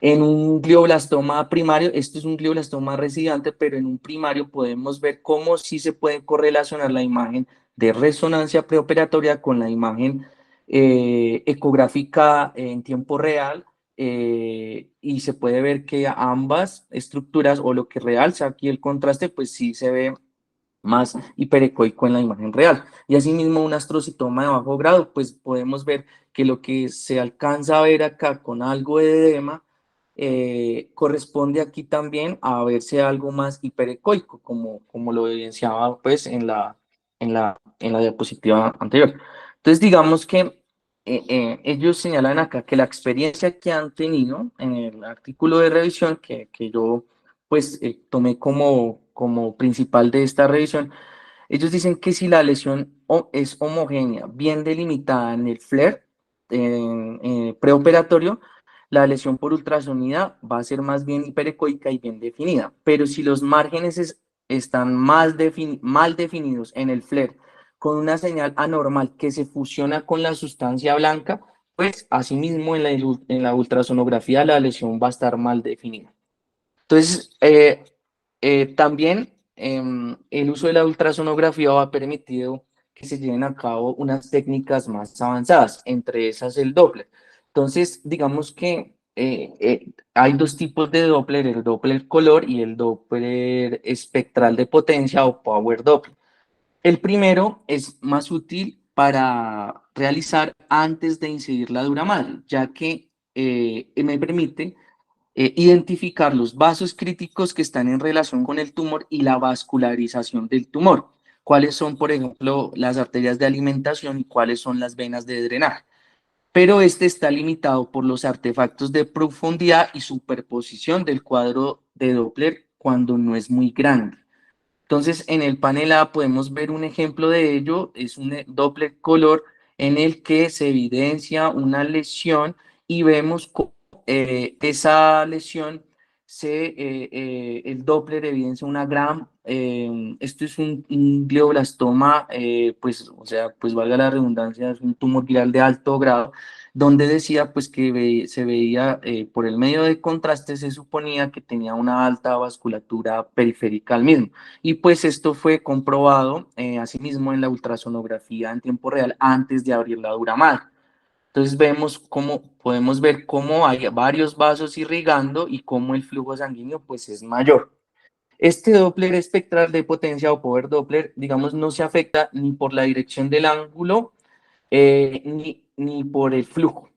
En un glioblastoma primario, esto es un glioblastoma recidente, pero en un primario podemos ver cómo sí se puede correlacionar la imagen de resonancia preoperatoria con la imagen ecográfica en tiempo real, y se puede ver que ambas estructuras, o lo que realza aquí el contraste, pues sí se ve más hiperecoico en la imagen real. Y asimismo un astrocitoma de bajo grado, pues podemos ver que lo que se alcanza a ver acá con algo de edema corresponde aquí también a verse algo más hiperecoico, como lo evidenciaba pues en la diapositiva anterior. Entonces digamos que ellos señalan acá que la experiencia que han tenido en el artículo de revisión que yo pues tomé como principal de esta revisión, ellos dicen que si la lesión es homogénea, bien delimitada en el FLAIR preoperatorio, la lesión por ultrasonida va a ser más bien hiperecoica y bien definida. Pero si los márgenes están mal definidos en el FLAIR, con una señal anormal que se fusiona con la sustancia blanca, pues asimismo en la ultrasonografía la lesión va a estar mal definida. Entonces, también el uso de la ultrasonografía ha permitido que se lleven a cabo unas técnicas más avanzadas, entre esas el Doppler. Entonces, digamos que hay dos tipos de Doppler, el Doppler color y el Doppler espectral de potencia o Power Doppler. El primero es más útil para realizar antes de incidir la dura madre, ya que me permite identificar los vasos críticos que están en relación con el tumor y la vascularización del tumor. Cuáles son, por ejemplo, las arterias de alimentación y cuáles son las venas de drenaje. Pero este está limitado por los artefactos de profundidad y superposición del cuadro de Doppler cuando no es muy grande. Entonces, en el panel A podemos ver un ejemplo de ello, es un Doppler color en el que se evidencia una lesión y vemos cómo esa lesión, el Doppler evidencia una gran, esto es un glioblastoma, pues, o sea, pues valga la redundancia, es un tumor viral de alto grado, donde decía pues que se veía por el medio de contraste, se suponía que tenía una alta vasculatura periférica al mismo. Y pues esto fue comprobado asimismo en la ultrasonografía en tiempo real antes de abrir la dura madre. Entonces podemos ver cómo hay varios vasos irrigando y cómo el flujo sanguíneo pues es mayor. Este Doppler espectral de potencia o Power Doppler, digamos, no se afecta ni por la dirección del ángulo ni por el flujo.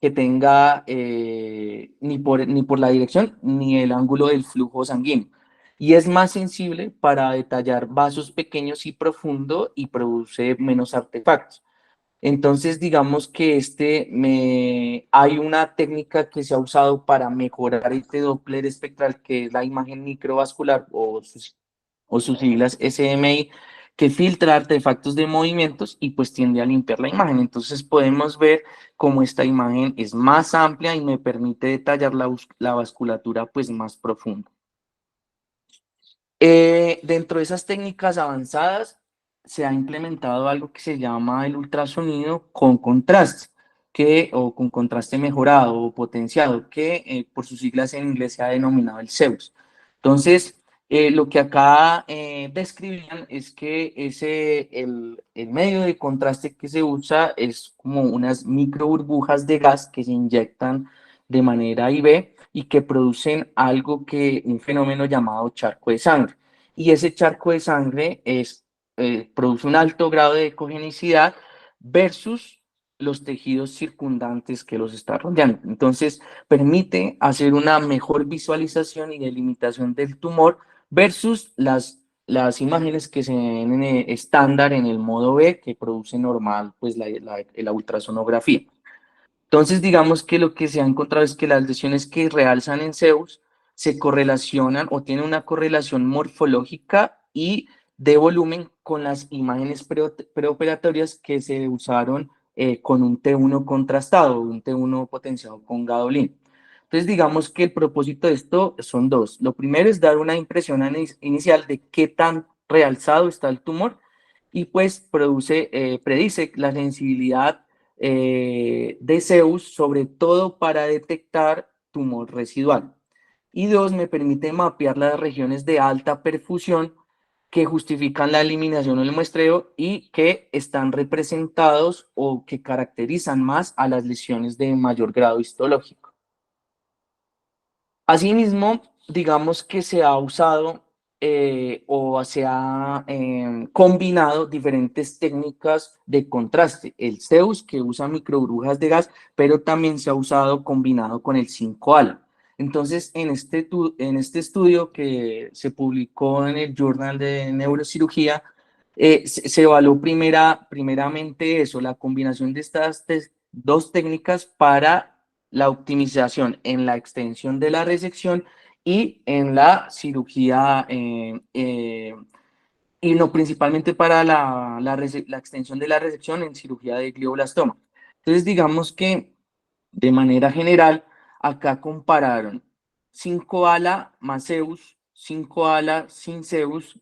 que tenga ni por la dirección ni el ángulo del flujo sanguíneo. Y es más sensible para detallar vasos pequeños y profundos y produce menos artefactos. Entonces, digamos que hay una técnica que se ha usado para mejorar este Doppler espectral, que es la imagen microvascular o sus siglas SMI, que filtra artefactos de movimientos y pues tiende a limpiar la imagen. Entonces podemos ver cómo esta imagen es más amplia y me permite detallar la vasculatura pues más profunda. Dentro de esas técnicas avanzadas se ha implementado algo que se llama el ultrasonido con contraste, o con contraste mejorado o potenciado, que por sus siglas en inglés se ha denominado el ZEUS. Entonces, lo que acá describían es que el medio de contraste que se usa es como unas micro burbujas de gas que se inyectan de manera IV y que producen un fenómeno llamado charco de sangre. Y ese charco de sangre produce un alto grado de ecogenicidad versus los tejidos circundantes que los están rodeando. Entonces, permite hacer una mejor visualización y delimitación del tumor versus las imágenes que se ven estándar en el modo B, que produce normal pues la ultrasonografía. Entonces, digamos que lo que se ha encontrado es que las lesiones que realzan en Zeus se correlacionan o tienen una correlación morfológica y de volumen con las imágenes preoperatorias que se usaron con un T1 contrastado, un T1 potenciado con gadolín. Entonces, digamos que el propósito de esto son dos. Lo primero es dar una impresión inicial de qué tan realzado está el tumor y pues predice la sensibilidad de Zeus, sobre todo para detectar tumor residual. Y dos, me permite mapear las regiones de alta perfusión que justifican la eliminación o el muestreo y que están representados o que caracterizan más a las lesiones de mayor grado histológico. Asimismo, digamos que se ha usado o se ha combinado diferentes técnicas de contraste. El Zeus, que usa microburbujas de gas, pero también se ha usado combinado con el 5-ALA. Entonces, en este estudio que se publicó en el Journal de Neurocirugía, se evaluó primeramente eso, la combinación de estas dos técnicas para la optimización en la extensión de la resección y en la cirugía, y no principalmente para la extensión de la resección en cirugía de glioblastoma. Entonces, digamos que de manera general, acá compararon 5-ALA más Zeus, 5-ALA sin Zeus,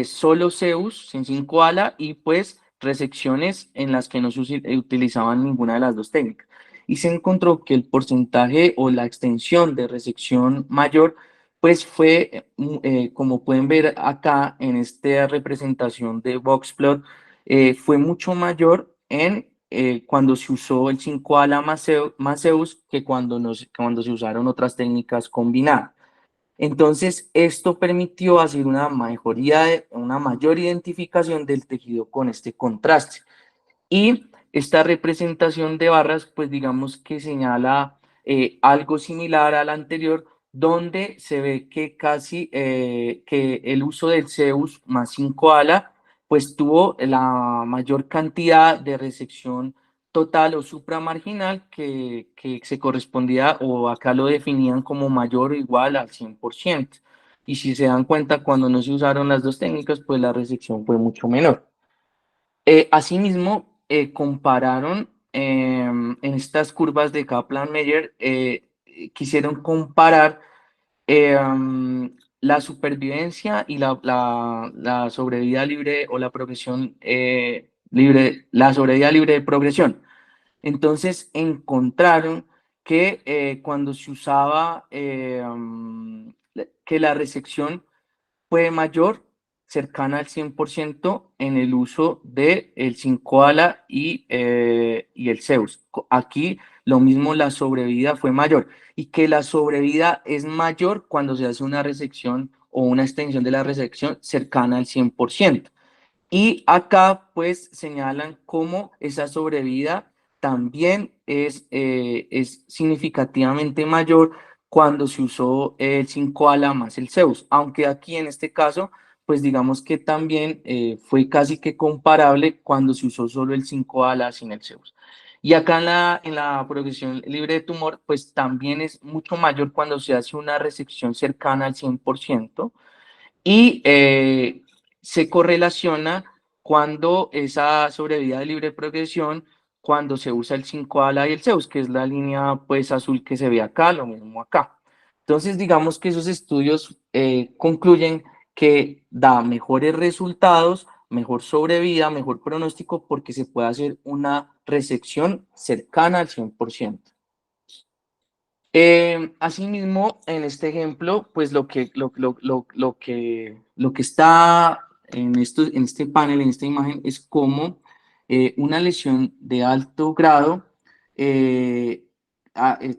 solo Zeus sin 5-ALA y pues resecciones en las que no se utilizaban ninguna de las dos técnicas. Y se encontró que el porcentaje o la extensión de resección mayor pues fue, como pueden ver acá en esta representación de Boxplot, fue mucho mayor cuando se usó el 5-ALA más Zeus que cuando se usaron otras técnicas combinadas. Entonces, esto permitió hacer una mayor identificación del tejido con este contraste. Y esta representación de barras, pues digamos que señala algo similar a la anterior, donde se ve que que el uso del Zeus más 5-ALA, pues tuvo la mayor cantidad de resección total o supramarginal que se correspondía, o acá lo definían como mayor o igual al 100%. Y si se dan cuenta, cuando no se usaron las dos técnicas, pues la resección fue mucho menor. Asimismo, compararon en estas curvas de Kaplan-Meier, quisieron comparar la supervivencia y la sobrevida libre o la progresión libre, la sobrevida libre de progresión. Entonces encontraron que cuando se usaba, que la resección fue mayor, cercana al 100% en el uso del 5-ALA y el Zeus. Aquí lo mismo, la sobrevida fue mayor y que la sobrevida es mayor cuando se hace una resección o una extensión de la resección cercana al 100%. Y acá pues señalan cómo esa sobrevida también es significativamente mayor cuando se usó el 5-ala más el Zeus, aunque aquí en este caso, pues digamos que también fue casi que comparable cuando se usó solo el 5-ala sin el Zeus. Y acá en la progresión libre de tumor, pues también es mucho mayor cuando se hace una resección cercana al 100% y se correlaciona cuando esa sobrevida de libre progresión, cuando se usa el 5-ala y el Zeus, que es la línea pues azul que se ve acá, lo mismo acá. Entonces, digamos que esos estudios concluyen que da mejores resultados, mejor sobrevida, mejor pronóstico, porque se puede hacer una resección cercana al 100%. Asimismo, en este ejemplo, pues lo que está en este panel, en esta imagen, es como una lesión de alto grado,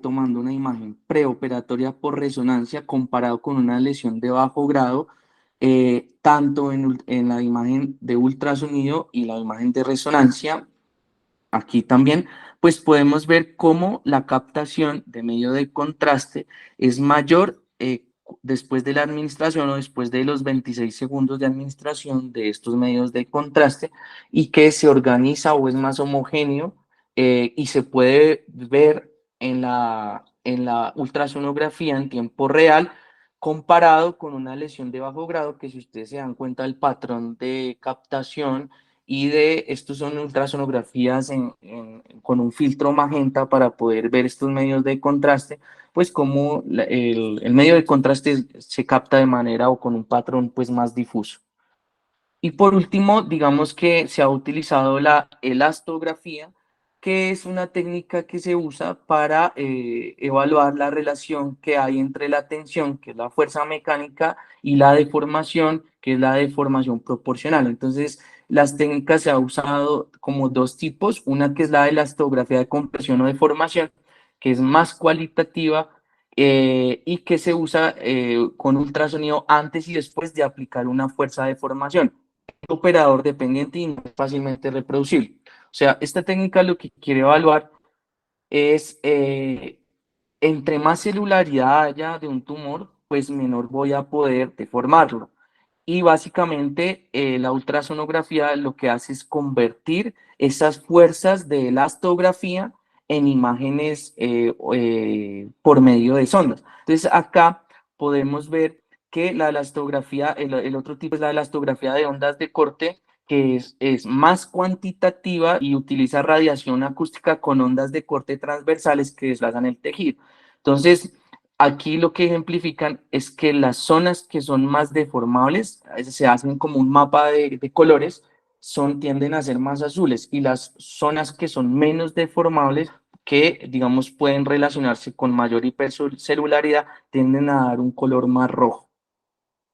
tomando una imagen preoperatoria por resonancia comparado con una lesión de bajo grado, tanto en la imagen de ultrasonido y la imagen de resonancia. Aquí también, pues podemos ver cómo la captación de medio de contraste es mayor después de la administración o después de los 26 segundos de administración de estos medios de contraste y que se organiza o es más homogéneo y se puede ver en la ultrasonografía en tiempo real comparado con una lesión de bajo grado que si ustedes se dan cuenta del patrón de captación y de estos son ultrasonografías con un filtro magenta para poder ver estos medios de contraste, pues como el medio de contraste se capta de manera o con un patrón pues más difuso. Y por último, digamos que se ha utilizado la elastografía, que es una técnica que se usa para evaluar la relación que hay entre la tensión, que es la fuerza mecánica, y la deformación, que es la deformación proporcional. Entonces, las técnicas se han usado como dos tipos, una que es la elastografía de compresión o deformación, que es más cualitativa y que se usa con ultrasonido antes y después de aplicar una fuerza de deformación operador dependiente y no es fácilmente reproducible. O sea, esta técnica lo que quiere evaluar es entre más celularidad haya de un tumor, pues menor voy a poder deformarlo. Y básicamente la ultrasonografía lo que hace es convertir esas fuerzas de elastografía en imágenes por medio de sondas. Entonces acá podemos ver que la elastografía, el otro tipo es la elastografía de ondas de corte, que es más cuantitativa y utiliza radiación acústica con ondas de corte transversales que desplazan el tejido. Entonces, aquí lo que ejemplifican es que las zonas que son más deformables, se hacen como un mapa de colores, tienden a ser más azules y las zonas que son menos deformables, que digamos pueden relacionarse con mayor hipercelularidad, tienden a dar un color más rojo.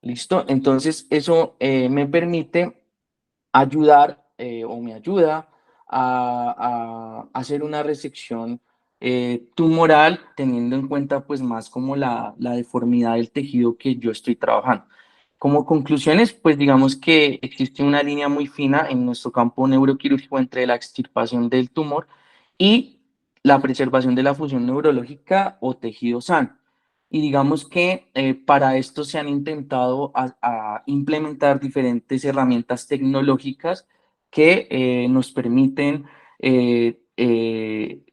¿Listo? Entonces eso me permite ayudar o me ayuda a hacer una resección tumoral teniendo en cuenta pues más como la deformidad del tejido que yo estoy trabajando. Como conclusiones, pues digamos que existe una línea muy fina en nuestro campo neuroquirúrgico entre la extirpación del tumor y la preservación de la función neurológica o tejido sano. Y digamos que para esto se han intentado a implementar diferentes herramientas tecnológicas que nos permiten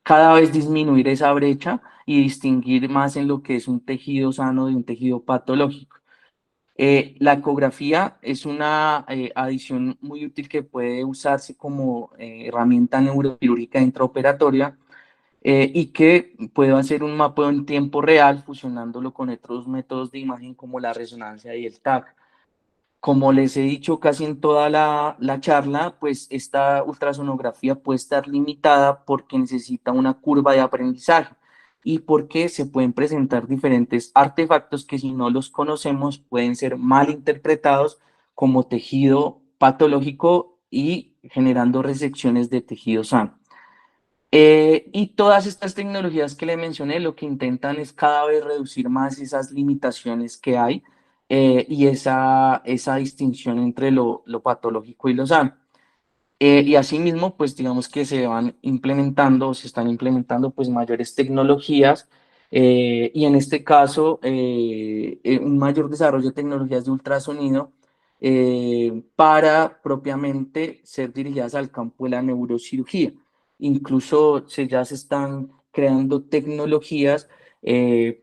cada vez disminuir esa brecha y distinguir más en lo que es un tejido sano de un tejido patológico. La ecografía es una adición muy útil que puede usarse como herramienta neuroquirúrgica intraoperatoria y que puede hacer un mapeo en tiempo real fusionándolo con otros métodos de imagen como la resonancia y el TAC. Como les he dicho casi en toda la charla, pues esta ultrasonografía puede estar limitada porque necesita una curva de aprendizaje y porque se pueden presentar diferentes artefactos que si no los conocemos pueden ser mal interpretados como tejido patológico y generando resecciones de tejido sano. Y todas estas tecnologías que le mencioné lo que intentan es cada vez reducir más esas limitaciones que hay y esa distinción entre lo patológico y lo sano. Y asimismo, pues digamos que se van implementando o se están implementando pues mayores tecnologías y en este caso un mayor desarrollo de tecnologías de ultrasonido para propiamente ser dirigidas al campo de la neurocirugía. Incluso ya se están creando tecnologías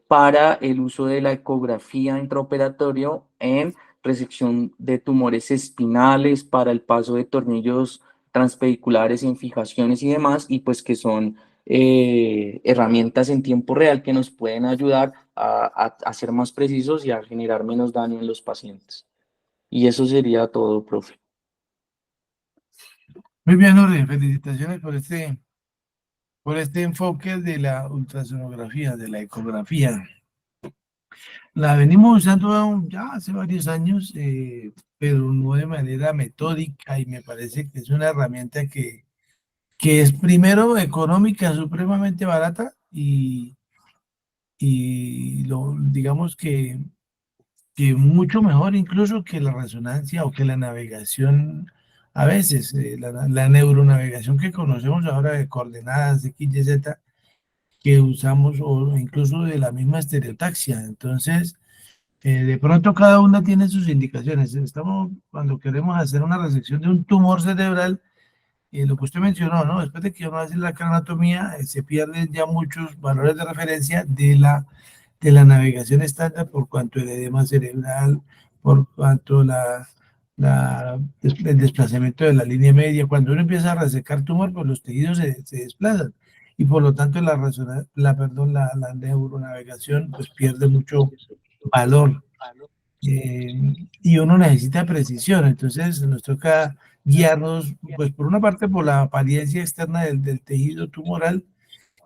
para el uso de la ecografía intraoperatorio en resección de tumores espinales, para el paso de tornillos transpediculares en fijaciones y demás, y pues que son herramientas en tiempo real que nos pueden ayudar a ser más precisos y a generar menos daño en los pacientes. Y eso sería todo, profe. Muy bien, Jorge, felicitaciones por este enfoque de la ultrasonografía, de la ecografía. La venimos usando ya hace varios años, pero no de manera metódica y me parece que es una herramienta que es primero económica, supremamente barata y digamos que mucho mejor incluso que la resonancia o que la navegación, a veces la neuronavegación que conocemos ahora de coordenadas X, Y, Z, que usamos o incluso de la misma estereotaxia. Entonces, de pronto cada una tiene sus indicaciones. Cuando queremos hacer una resección de un tumor cerebral, lo que usted mencionó, ¿no? Después de que uno hace la cranotomía, se pierden ya muchos valores de referencia de la navegación estándar por cuanto el edema cerebral, por cuanto el desplazamiento de la línea media. Cuando uno empieza a resecar tumor, pues los tejidos se desplazan y por lo tanto la neuronavegación pues pierde mucho valor eh, y uno necesita precisión, entonces nos toca guiarnos, pues por una parte por la apariencia externa del tejido tumoral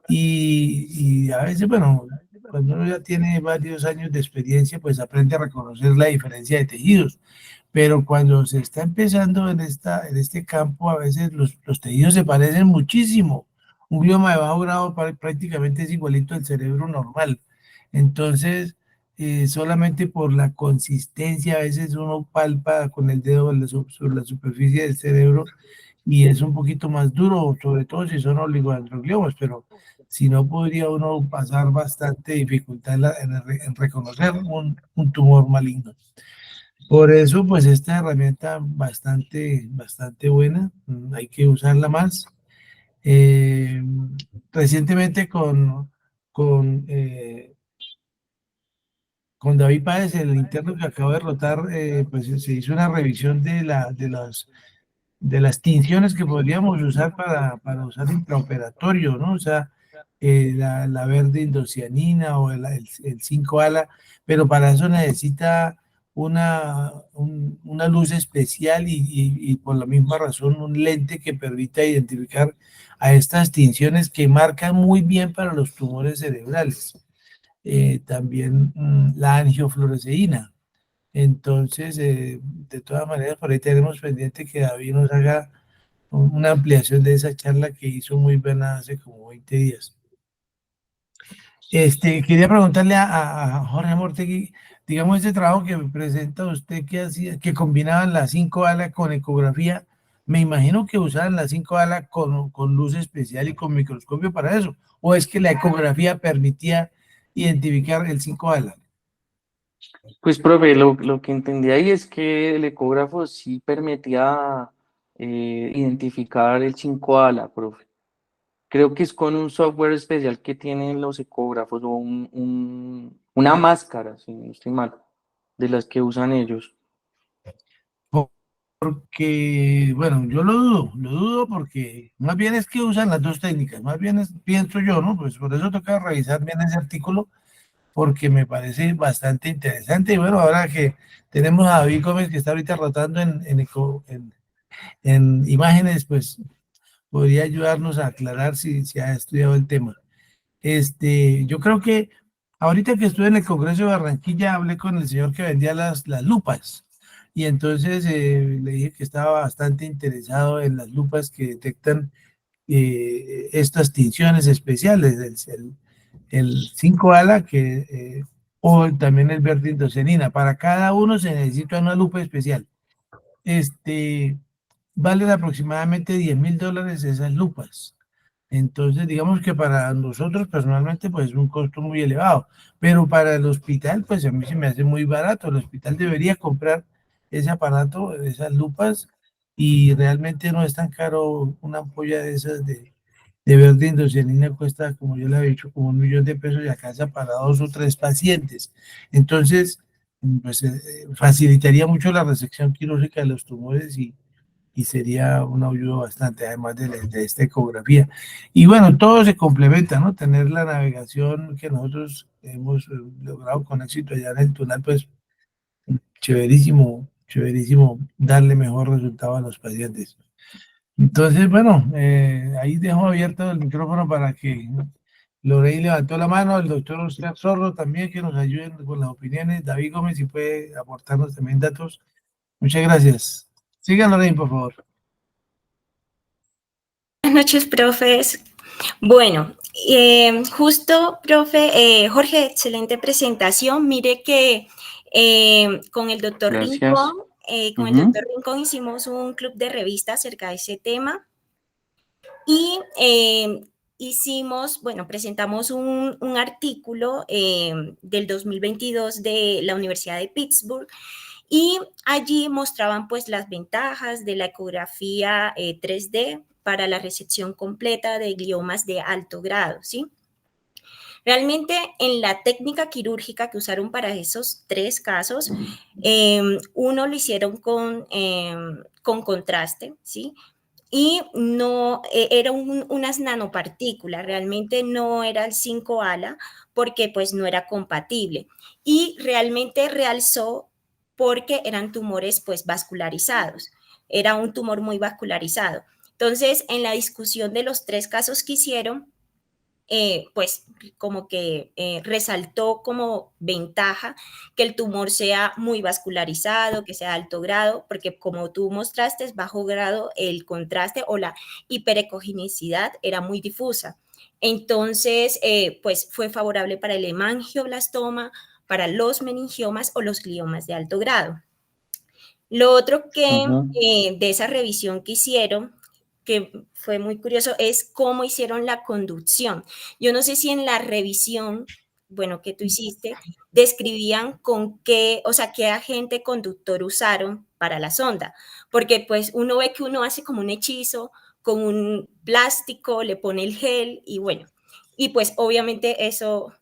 y a veces, bueno, cuando uno ya tiene varios años de experiencia, pues aprende a reconocer la diferencia de tejidos, pero cuando se está empezando en este campo, a veces los tejidos se parecen muchísimo. Un glioma de bajo grado prácticamente es igualito al cerebro normal. Entonces, solamente por la consistencia, a veces uno palpa con el dedo sobre la superficie del cerebro y es un poquito más duro, sobre todo si son oligodendrogliomas, pero si no, podría uno pasar bastante dificultad en reconocer un tumor maligno. Por eso, pues esta herramienta bastante buena, hay que usarla más. Eh, Recientemente con, eh, con David Páez, el interno que acabo de rotar, pues se hizo una revisión de las tinciones que podríamos usar para usar intraoperatorio, ¿no? O sea, la verde indocianina o el 5-ala, pero para eso necesita una luz especial y por la misma razón un lente que permita identificar a estas tinciones que marcan muy bien para los tumores cerebrales. También la angiofluoresceína. Entonces, de todas maneras, por ahí tenemos pendiente que David nos haga una ampliación de esa charla que hizo muy buena hace como 20 días. Quería preguntarle a Jorge Mortegui, digamos, este trabajo que presenta usted que hacía, que combinaban la 5-ala con ecografía, me imagino que usaban la 5-ala con luz especial y con microscopio para eso, o es que la ecografía permitía identificar el 5-ala. Pues, profe, lo que entendí ahí es que el ecógrafo sí permitía identificar el 5-ala, profe. Creo que es con un software especial que tienen los ecógrafos o una máscara, si no estoy mal, de las que usan ellos. Porque, bueno, yo lo dudo porque más bien es que usan las dos técnicas, más bien pienso yo, ¿no? Pues por eso toca revisar bien ese artículo porque me parece bastante interesante. Y bueno, ahora que tenemos a David Gómez que está ahorita rotando en imágenes, pues podría ayudarnos a aclarar si ha estudiado el tema. Yo creo que ahorita que estuve en el Congreso de Barranquilla, hablé con el señor que vendía las lupas. Y entonces le dije que estaba bastante interesado en las lupas que detectan estas tinciones especiales, el 5-ala o también el verde indocenina. Para cada uno se necesita una lupa especial. Este, valen aproximadamente $10.000 esas lupas. Entonces, digamos que para nosotros personalmente, pues es un costo muy elevado, pero para el hospital, pues a mí se me hace muy barato. El hospital debería comprar ese aparato, esas lupas, y realmente no es tan caro una ampolla de esas de verde indocelina cuesta, como yo le había dicho, como $1.000.000 y alcanza para 2 o 3 pacientes. Entonces, pues facilitaría mucho la resección quirúrgica de los tumores y sería una ayuda bastante, además de esta ecografía. Y bueno, todo se complementa, ¿no? Tener la navegación que nosotros hemos logrado con éxito allá en el túnel, pues chéverísimo, chéverísimo darle mejor resultado a los pacientes. Entonces, bueno, ahí dejo abierto el micrófono para que Lorey levantó la mano, el doctor Oscar Zorro también, que nos ayuden con las opiniones. David Gómez, si puede aportarnos también datos. Muchas gracias. Siga, Lorey, por favor. Buenas noches, profes. Bueno, justo, profe, Jorge, excelente presentación. Mire que con el doctor Gracias. Rincón hicimos un club de revistas acerca de ese tema y presentamos un artículo del 2022 de la Universidad de Pittsburgh y allí mostraban pues las ventajas de la ecografía 3D para la resección completa de gliomas de alto grado, ¿sí? Realmente en la técnica quirúrgica que usaron para esos 3 casos, uno lo hicieron con contraste, ¿sí? Y no era unas nanopartículas, realmente no era el 5 ala porque pues no era compatible y realmente realzó porque eran tumores pues vascularizados, era un tumor muy vascularizado. Entonces, en la discusión de los 3 casos que hicieron, pues como que resaltó como ventaja que el tumor sea muy vascularizado, que sea de alto grado, porque como tú mostraste, es bajo grado, el contraste o la hiperecogenicidad era muy difusa. Entonces, pues fue favorable para el hemangioblastoma, para los meningiomas o los gliomas de alto grado. Lo otro que de esa revisión que hicieron, que fue muy curioso, es cómo hicieron la conducción. Yo no sé si en la revisión, bueno, que tú hiciste, describían con qué, o sea, qué agente conductor usaron para la sonda, porque pues uno ve que uno hace como un hechizo con un plástico, le pone el gel y bueno, y pues obviamente eso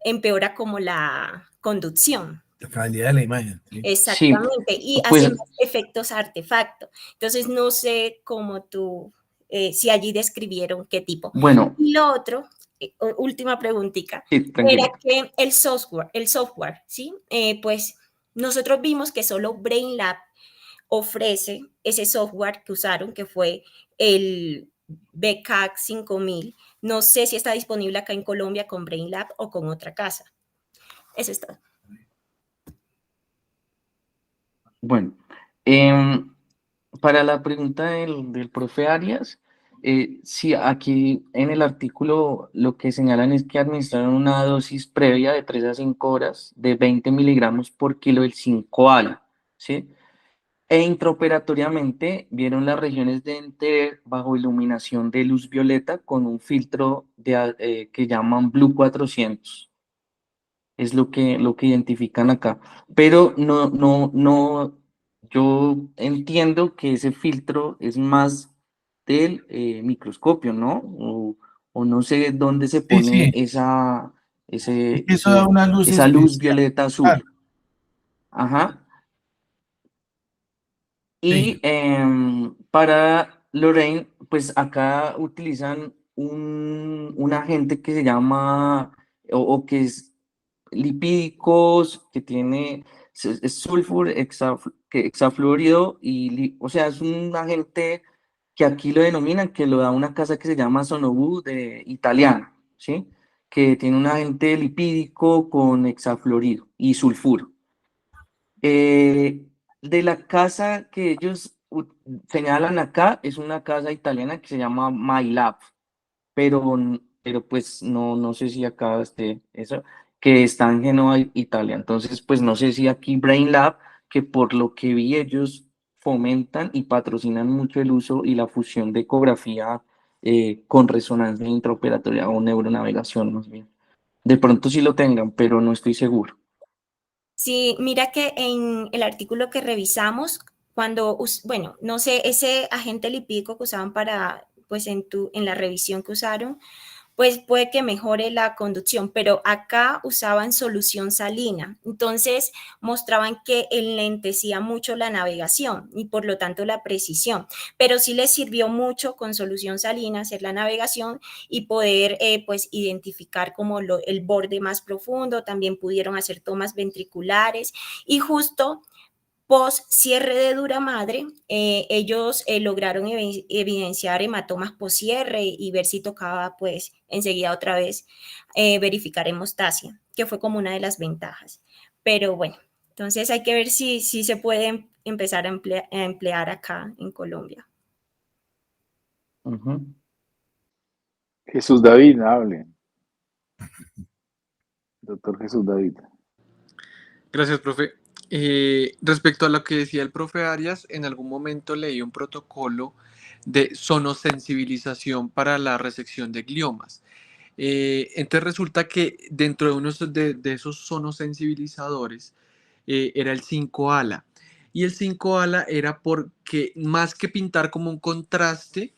empeora como la conducción. La calidad de la imagen. ¿Sí? Sí, Exactamente, y pues hacemos efectos artefacto. Entonces, no sé cómo tú, si allí describieron qué tipo. bueno, Y lo otro, última preguntita, sí, era tranquila. que el software, ¿sí? Pues nosotros vimos que solo BrainLab ofrece ese software que usaron, que fue el BCAC 5000. No sé si está disponible acá en Colombia con BrainLab o con otra casa. Eso es todo. Bueno, para la pregunta del profe Arias, sí, aquí en el artículo lo que señalan es que administraron una dosis previa de 3 a 5 horas de 20 miligramos por kilo del 5-ALA, ¿sí? E intraoperatoriamente vieron las regiones de Enter bajo iluminación de luz violeta con un filtro que llaman Blue 400. Es lo que identifican acá. Pero no, yo entiendo que ese filtro es más del microscopio, ¿no? O no sé dónde se Sí, pone sí. Es que eso da una luz esa luz especial. violeta Claro, azul. Ajá. sí. Y para Lorraine, pues acá utilizan un agente que se llama, o que es lipídicos, que tiene es sulfur hexafluorido, o sea, es un agente que aquí lo denominan, que lo da una casa que se llama Sonobu de italiana, ¿sí? Que tiene un agente lipídico con hexafluorido y sulfuro. De la casa que ellos señalan acá, es una casa italiana que se llama MyLab, pero pues no sé si acá esté eso, que está en Génova, Italia. Entonces, pues no sé si aquí BrainLab, que por lo que vi ellos fomentan y patrocinan mucho el uso y la fusión de ecografía con resonancia intraoperatoria o neuronavegación más bien. De pronto sí lo tengan, pero no estoy seguro. Sí, mira que en el artículo que revisamos, bueno, no sé, ese agente lipídico que usaban para, pues en la revisión que usaron, pues puede que mejore la conducción, pero acá usaban solución salina. Entonces mostraban que enlentecía mucho la navegación y por lo tanto la precisión, pero sí les sirvió mucho con solución salina hacer la navegación y poder pues identificar como el borde más profundo. También pudieron hacer tomas ventriculares y justo post cierre de dura madre, ellos lograron evidenciar hematomas post cierre y ver si tocaba, pues enseguida otra vez verificar hemostasia, que fue como una de las ventajas. Pero bueno, entonces hay que ver si se puede empezar a emplear acá en Colombia. Ujú. Jesús David, hable. Doctor Jesús David. Gracias, profe. Respecto a lo que decía el profe Arias, en algún momento leí un protocolo de sonosensibilización para la resección de gliomas. Entonces resulta que dentro de uno de esos sonosensibilizadores era el 5-ALA. Y el 5-ALA era porque más que pintar como un contraste,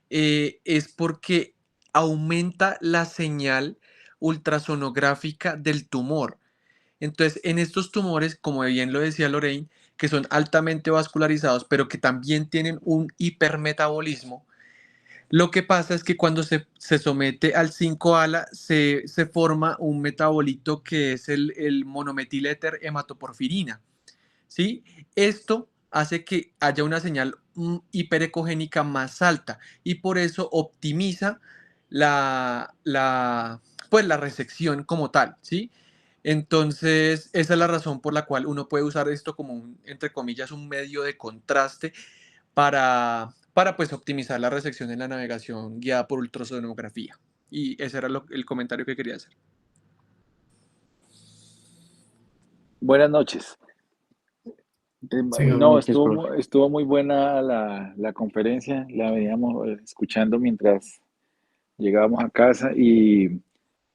es porque aumenta la señal ultrasonográfica del tumor. Entonces, en estos tumores, como bien lo decía Lorraine, que son altamente vascularizados, pero que también tienen un hipermetabolismo, lo que pasa es que cuando se somete al 5-ALA se forma un metabolito que es el monometiléter hematoporfirina, ¿sí? Esto hace que haya una señal hiperecogénica más alta y por eso optimiza pues la resección como tal, ¿sí? Entonces, esa es la razón por la cual uno puede usar esto como entre comillas, un medio de contraste para pues optimizar la resección en la navegación guiada por ultrasonografía. Y ese era el comentario que quería hacer. Buenas noches. Sí, No, Noches, profe. estuvo muy buena la conferencia, la veníamos escuchando mientras llegábamos a casa y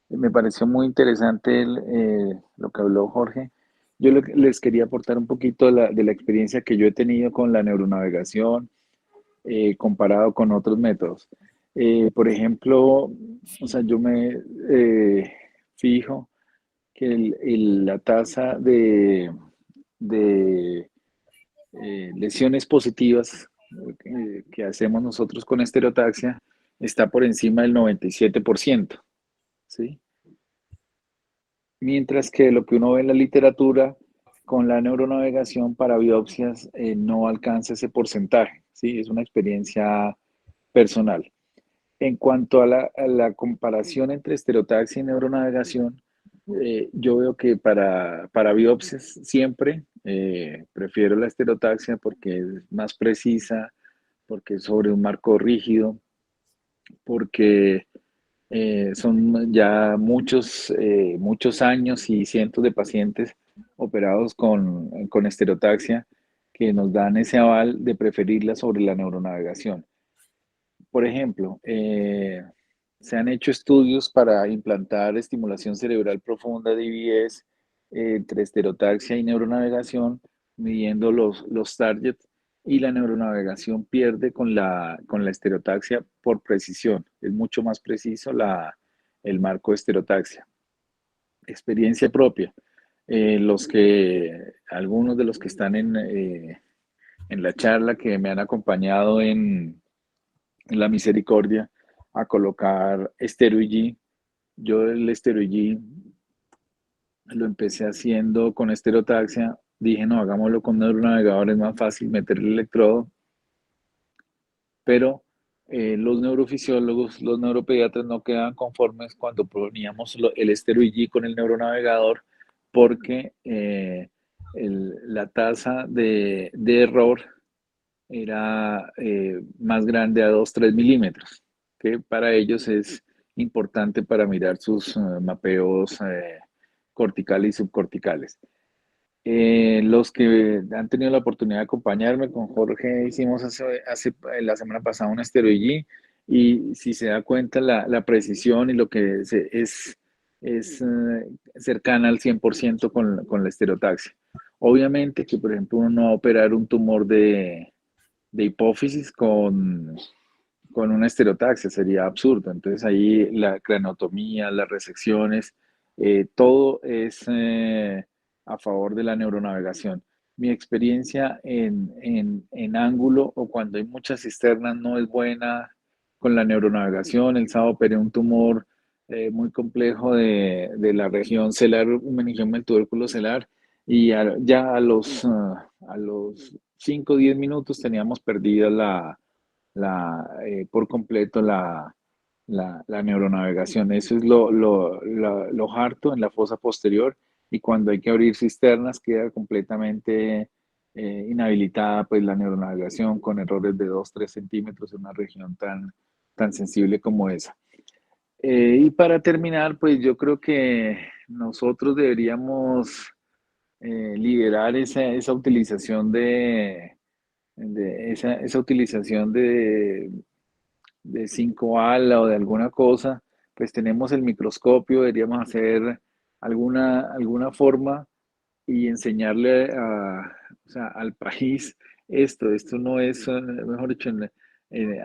me pareció muy interesante lo que habló Jorge. Yo les quería aportar un poquito de la experiencia que yo he tenido con la neuronavegación comparado con otros métodos. Por ejemplo, o sea, yo me fijo que la tasa de lesiones positivas que hacemos nosotros con estereotaxia está por encima del 97%, ¿sí? Mientras que lo que uno ve en la literatura con la neuronavegación para biopsias no alcanza ese porcentaje, ¿sí? Es una experiencia personal. En cuanto a la comparación entre estereotaxia y neuronavegación, yo veo que para biopsias siempre prefiero la estereotaxia porque es más precisa, porque es sobre un marco rígido, porque son ya muchos años y cientos de pacientes operados con estereotaxia que nos dan ese aval de preferirla sobre la neuronavegación. Por ejemplo, se han hecho estudios para implantar estimulación cerebral profunda de IBS entre estereotaxia y neuronavegación, midiendo los targets, y la neuronavegación pierde con la estereotaxia por precisión. Es mucho más preciso el marco de estereotaxia. Experiencia propia. Algunos de los que están en la charla que me han acompañado en la misericordia a colocar Estero IG. Yo el Estero IG lo empecé haciendo con estereotaxia. Dije, no, hagámoslo con neuronavegador, es más fácil meter el electrodo. Pero los neurofisiólogos, los neuropediatras no quedaban conformes cuando poníamos el Estero IG con el neuronavegador porque la tasa de error era más grande a 2-3 milímetros, que para ellos es importante para mirar sus mapeos corticales y subcorticales. Los que han tenido la oportunidad de acompañarme con Jorge, hicimos la semana pasada un esteroid y si se da cuenta la precisión y lo que es cercana al 100% con la estereotaxia. Obviamente que, por ejemplo, uno no va a operar un tumor de hipófisis con una estereotaxia, sería absurdo. Entonces ahí la craneotomía, las resecciones, todo es a favor de la neuronavegación. Mi experiencia en ángulo o cuando hay muchas cisternas no es buena con la neuronavegación. El sábado operé un tumor muy complejo de la región celar, un meningioma del tubérculo celar, y ya a los 5 o 10 minutos teníamos perdida por completo la neuronavegación. Eso es lo harto en la fosa posterior y cuando hay que abrir cisternas queda completamente inhabilitada pues la neuronavegación con errores de 2 o 3 centímetros en una región tan sensible como esa. Y para terminar, pues yo creo que nosotros deberíamos liderar esa utilización esa utilización de 5 ala o de alguna cosa, pues tenemos el microscopio, deberíamos hacer alguna forma y enseñarle o sea, al país esto no es, mejor dicho,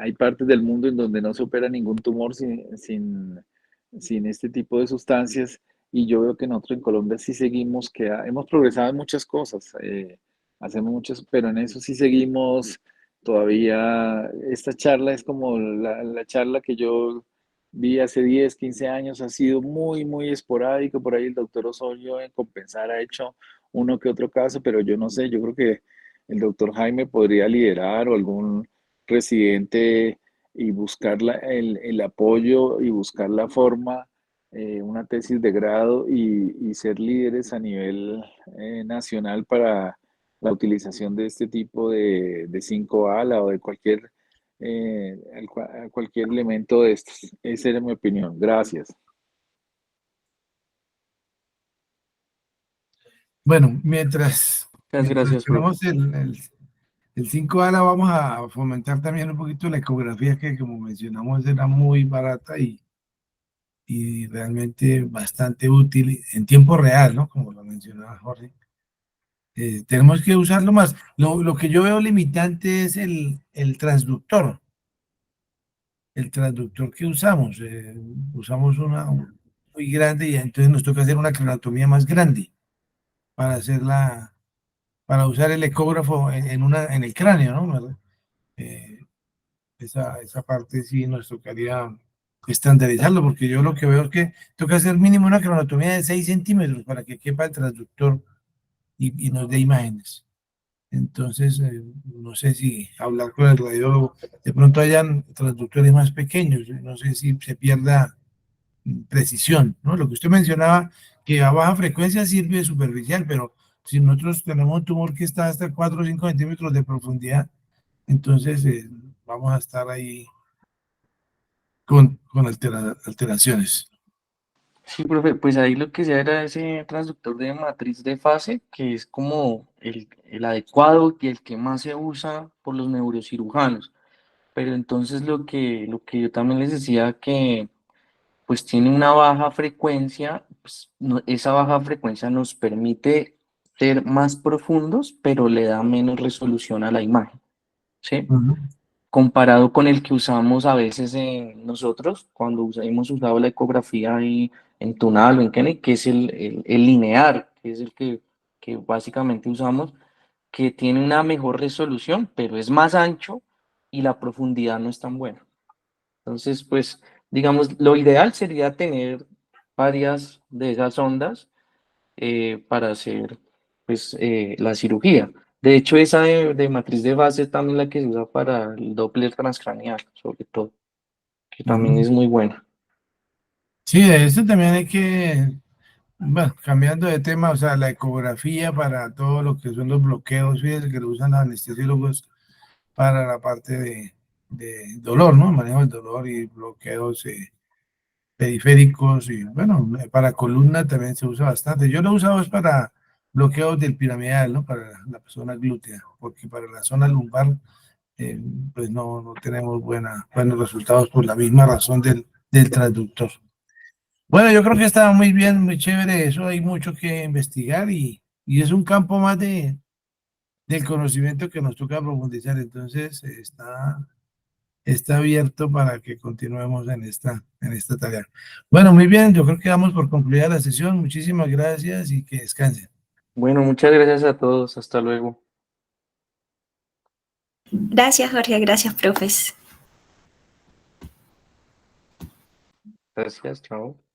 hay partes del mundo en donde no se opera ningún tumor sin este tipo de sustancias y yo veo que nosotros en Colombia sí seguimos, que hemos progresado en muchas cosas, hacemos muchas, pero en eso sí seguimos todavía. Esta charla es como la charla que yo vi hace 10 15 años, ha sido muy esporádico, por ahí el doctor Osorio en Compensar ha hecho uno que otro caso, pero yo no sé, yo creo que el doctor Jaime podría liderar o algún residente y buscar el apoyo y buscar la forma, una tesis de grado y ser líderes a nivel nacional para la utilización de este tipo de 5 ala o de cualquier elemento de estos. Esa era mi opinión. Gracias. Bueno, mientras Muchas gracias, profe. tenemos el 5 ala, vamos a fomentar también un poquito la ecografía que, como mencionamos, era muy barata y realmente bastante útil en tiempo real, ¿no? Como lo mencionaba Jorge. Tenemos que usarlo más. Lo que yo veo limitante es el transductor. El transductor que usamos. Usamos una muy grande y entonces nos toca hacer una cronotomía más grande para para usar el ecógrafo en el cráneo, ¿no? ¿Verdad? Esa parte sí nos tocaría estandarizarlo, porque yo lo que veo es que toca hacer mínimo una cronotomía de 6 centímetros para que quepa el transductor y nos dé imágenes. Entonces, no sé si hablar con el radiólogo, de pronto hayan transductores más pequeños, no sé si se pierda precisión, ¿no? Lo que usted mencionaba, que a baja frecuencia sirve de superficial, pero si nosotros tenemos un tumor que está hasta 4 o 5 centímetros de profundidad, entonces vamos a estar ahí con alteraciones. Sí, profe, pues ahí lo que sea era ese transductor de matriz de fase, que es como el adecuado y el que más se usa por los neurocirujanos. Pero entonces lo que yo también les decía que pues tiene una baja frecuencia, pues, esa baja frecuencia nos permite ser más profundos, pero le da menos resolución a la imagen, ¿sí? Ujú. Comparado con el que usamos a veces nosotros, cuando hemos usado la ecografía ahí en Tunal o en Kennedy, que es el lineal, que es el que básicamente usamos, que tiene una mejor resolución, pero es más ancho y la profundidad no es tan buena. Entonces, pues, digamos, lo ideal sería tener varias de esas ondas para hacer, pues, la cirugía. De hecho, esa de matriz de base es también la que se usa para el Doppler transcranial, sobre todo, que también Ujú. es muy buena. Sí, de eso también hay que, bueno, cambiando de tema, o sea, la ecografía para todo lo que son los bloqueos, fíjense que lo usan los anestesiólogos para la parte de dolor, ¿no? Manejo del dolor y bloqueos periféricos y, bueno, para columna también se usa bastante. Yo lo he usado es bloqueos del piramidal, ¿no? Para la zona glútea, porque para la zona lumbar, pues no tenemos buenos resultados por la misma razón del transductor. Bueno, yo creo que estaba muy bien, muy chévere eso, hay mucho que investigar y es un campo más del conocimiento que nos toca profundizar, entonces está abierto para que continuemos en esta tarea. Bueno, muy bien, yo creo que damos por concluida la sesión, muchísimas gracias y que descansen. Bueno, muchas gracias a todos. Hasta luego. Gracias, Jorge. Gracias, profes. Gracias, chao.